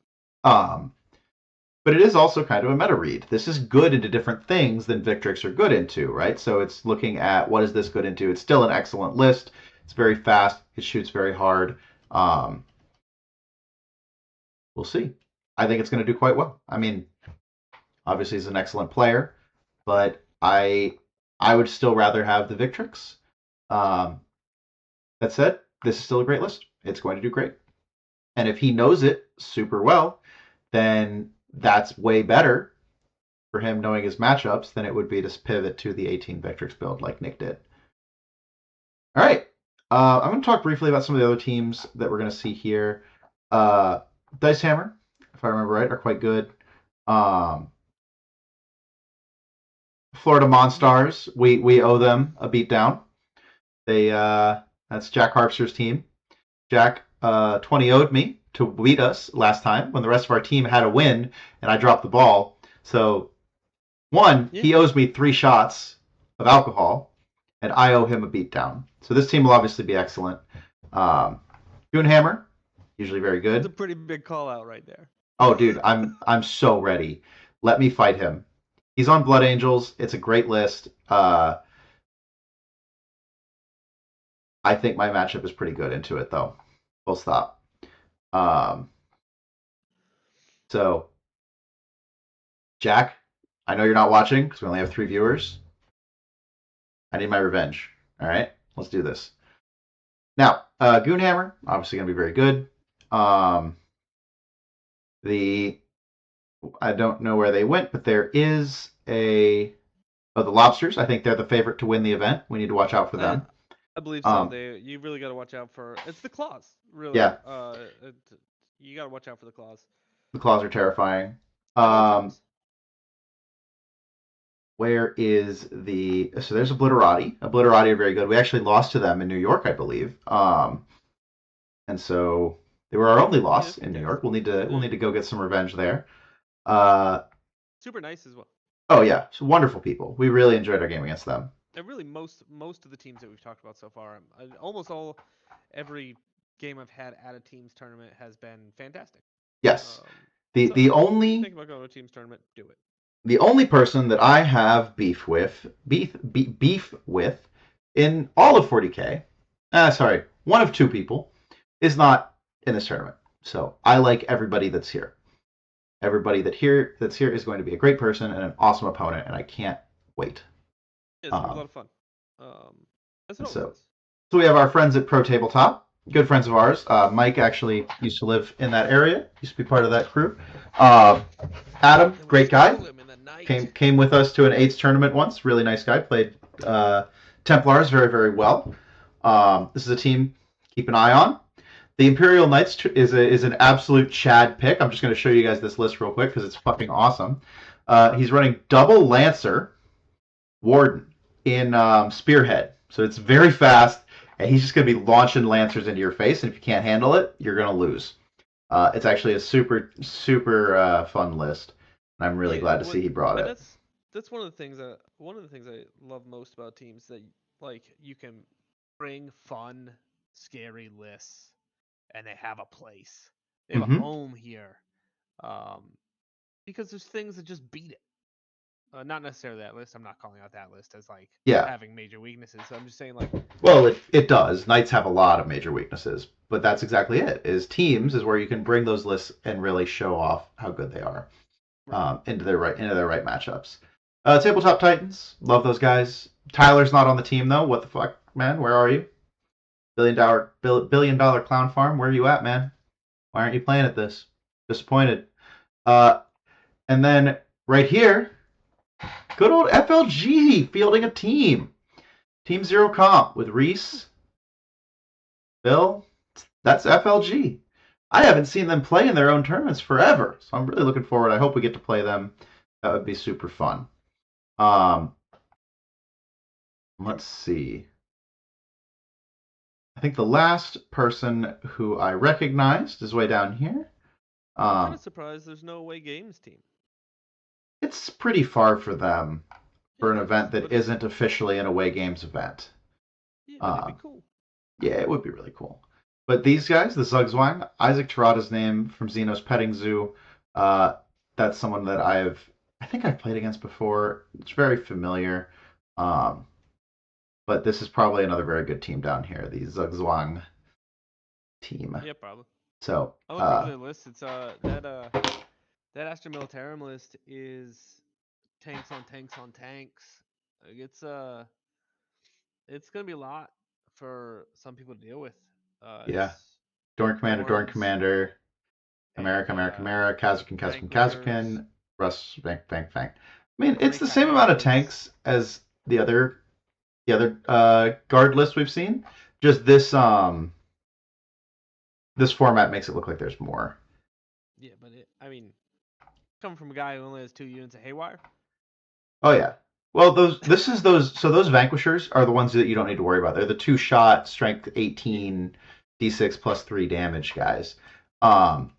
But it is also kind of a meta read. This is good into different things than Victrix are good into, right? So it's looking at what is this good into. It's still an excellent list. It's very fast. It shoots very hard. We'll see. I think it's going to do quite well. I mean, obviously he's an excellent player, but I would still rather have the Victrix. That said, this is still a great list. It's going to do great. And if he knows it super well, then that's way better for him knowing his matchups than it would be to pivot to the 18 Victrix build like Nick did. All right. I'm going to talk briefly about some of the other teams that we're going to see here. Dice Hammer, if I remember right, are quite good. Florida Monstars, we owe them a beatdown. That's Jack Harpster's team. Jack 20 owed me to beat us last time when the rest of our team had a win and I dropped the ball. So, he owes me 3 shots of alcohol, and I owe him a beatdown. So this team will obviously be excellent. Goonhammer, usually very good. That's a pretty big call out right there. Oh, dude, I'm so ready. Let me fight him. He's on Blood Angels. It's a great list. I think my matchup is pretty good into it, though. Full stop. So, Jack, I know you're not watching because we only have 3 viewers. I need my revenge. All right, let's do this. Now, Goonhammer, obviously going to be very good. I don't know where they went, but there is the Lobsters. I think they're the favorite to win the event. We need to watch out for them. I believe so. You really got to watch out for. It's the Claws, really. Yeah. You got to watch out for the Claws. The Claws are terrifying. Where is the? So there's Obliterati. Obliterati are very good. We actually lost to them in New York, I believe. And so They were our only loss Yeah, in New yes. York. We'll need to go get some revenge there. Super nice as well. Oh yeah, so wonderful people. We really enjoyed our game against them. And really, most of the teams that we've talked about so far, almost every game I've had at a teams tournament has been fantastic. Yes. So The if you only think about going to a teams tournament, do it. the only person that I have beef with in all of 40K, sorry, one of two people, is not in this tournament. So I like everybody that's here. Everybody that's here is going to be a great person and an awesome opponent, and I can't wait. Yeah, it's gonna be a lot of fun. That's what So we have our friends at Pro Tabletop, good friends of ours. Mike actually used to live in that area, used to be part of that crew. Adam, great guy, came with us to an AIDS tournament once. Really nice guy. Played Templars very, very well. This is a team keep an eye on. The Imperial Knights is an absolute Chad pick. I'm just going to show you guys this list real quick because it's fucking awesome. He's running double Lancer Warden in Spearhead. So it's very fast, and he's just going to be launching Lancers into your face, and if you can't handle it, you're going to lose. It's actually a super, super fun list, and I'm really glad to see he brought it. That's one of the things I love most about teams, that like you can bring fun, scary lists, and they have a place. They have a home here, because there's things that just beat it. Not necessarily that list. I'm not calling out that list as like having major weaknesses. So I'm just saying like. Well, it does. Knights have a lot of major weaknesses, but that's exactly it. Teams is where you can bring those lists and really show off how good they are, into their right matchups. Tabletop Titans, love those guys. Tyler's not on the team though. What the fuck, man? Where are you? Billion dollar clown farm. Where are you at, man? Why aren't you playing at this? Disappointed. And then right here, good old FLG fielding a team. Team Zero Comp with Reese, Bill. That's FLG. I haven't seen them play in their own tournaments forever, so I'm really looking forward. I hope we get to play them. That would be super fun. Let's see. I think the last person who I recognized is way down here. I'm kind of surprised there's no away games team. It's pretty far for them for an event that isn't officially an away games event. Yeah, but it'd be cool. Yeah, it would be really cool. But these guys, the Zugzwang, Isaac Terada's name from Xenos Petting Zoo, that's someone that I think I've played against before. It's very familiar. But this is probably another very good team down here, the Zugzwang team. Yeah, probably. So I looked over the list. It's that Astra Militarum list is tanks on tanks on tanks. Like, it's gonna be a lot for some people to deal with. Yeah. Dorn Commander, America, Kazakin, Russ, Bank. I mean, it's the same amount of tanks as the other guard list we've seen. Just this format makes it look like there's more. Yeah, but coming from a guy who only has 2 units of Haywire. Oh yeah. Well, those Vanquishers are the ones that you don't need to worry about. They're the 2-shot, strength 18, d6 plus 3 damage guys. So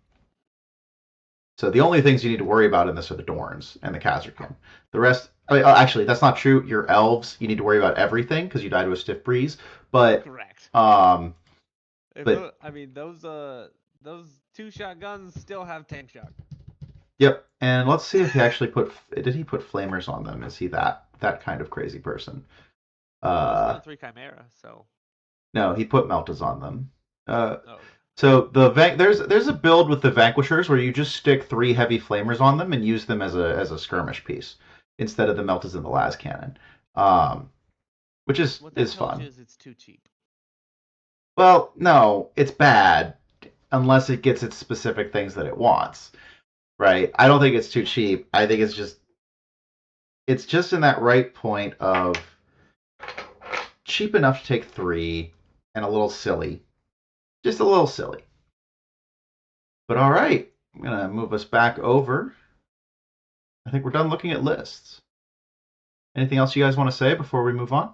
the only things you need to worry about in this are the Dorns and the Kazarkin. The rest, actually, that's not true. Your elves, you need to worry about everything because you die to a stiff breeze. But correct. Those 2-shot guns still have tank shock. Yep, and let's see if he actually did he put flamers on them? Is he that kind of crazy person? Well, 3 Chimera, so. No, he put Meltas on them. So there's a build with the Vanquishers where you just stick 3 heavy flamers on them and use them as a skirmish piece instead of the Meltas in the las cannon, which is fun. It's too cheap. Well, no, it's bad unless it gets its specific things that it wants. Right? I don't think it's too cheap. I think it's just in that right point of cheap enough to take 3 and a little silly. Just a little silly. But all right, I'm going to move us back over. I think we're done looking at lists. Anything else you guys want to say before we move on?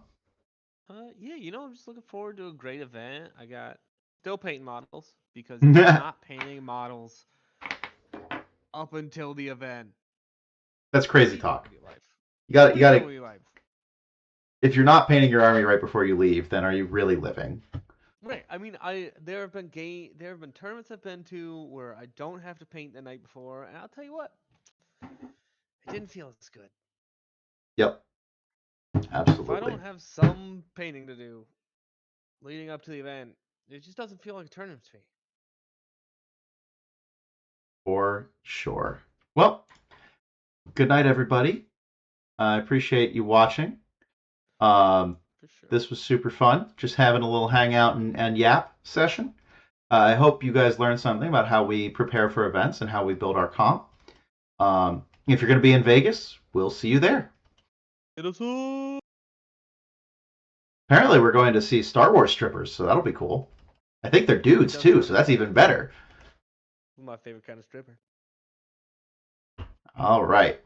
Yeah, I'm just looking forward to a great event. I got Still painting models because if you're not painting models up until the event, That's crazy what talk. are you doing with your life? You got What are you doing to. with your life? If you're not painting your army right before you leave, then are you really living? Right. I mean, there have been tournaments I've been to where I don't have to paint the night before, and I'll tell you what, it didn't feel as good. Yep. If I Absolutely. don't have some painting to do leading up to the event, it just doesn't feel like a tournament to me. For sure. Well, good night, everybody. I appreciate you watching. For sure. This was super fun. Just having a little hangout and yap session. I hope you guys learned something about how we prepare for events and how we build our comp. If you're going to be in Vegas, we'll see you there. Apparently, Apparently, we're going to see Star Wars strippers, so that'll be cool. I think they're dudes does too, sound so that's fun. even better. My favorite kind of stripper. All right.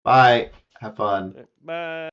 Bye. Have fun. Bye.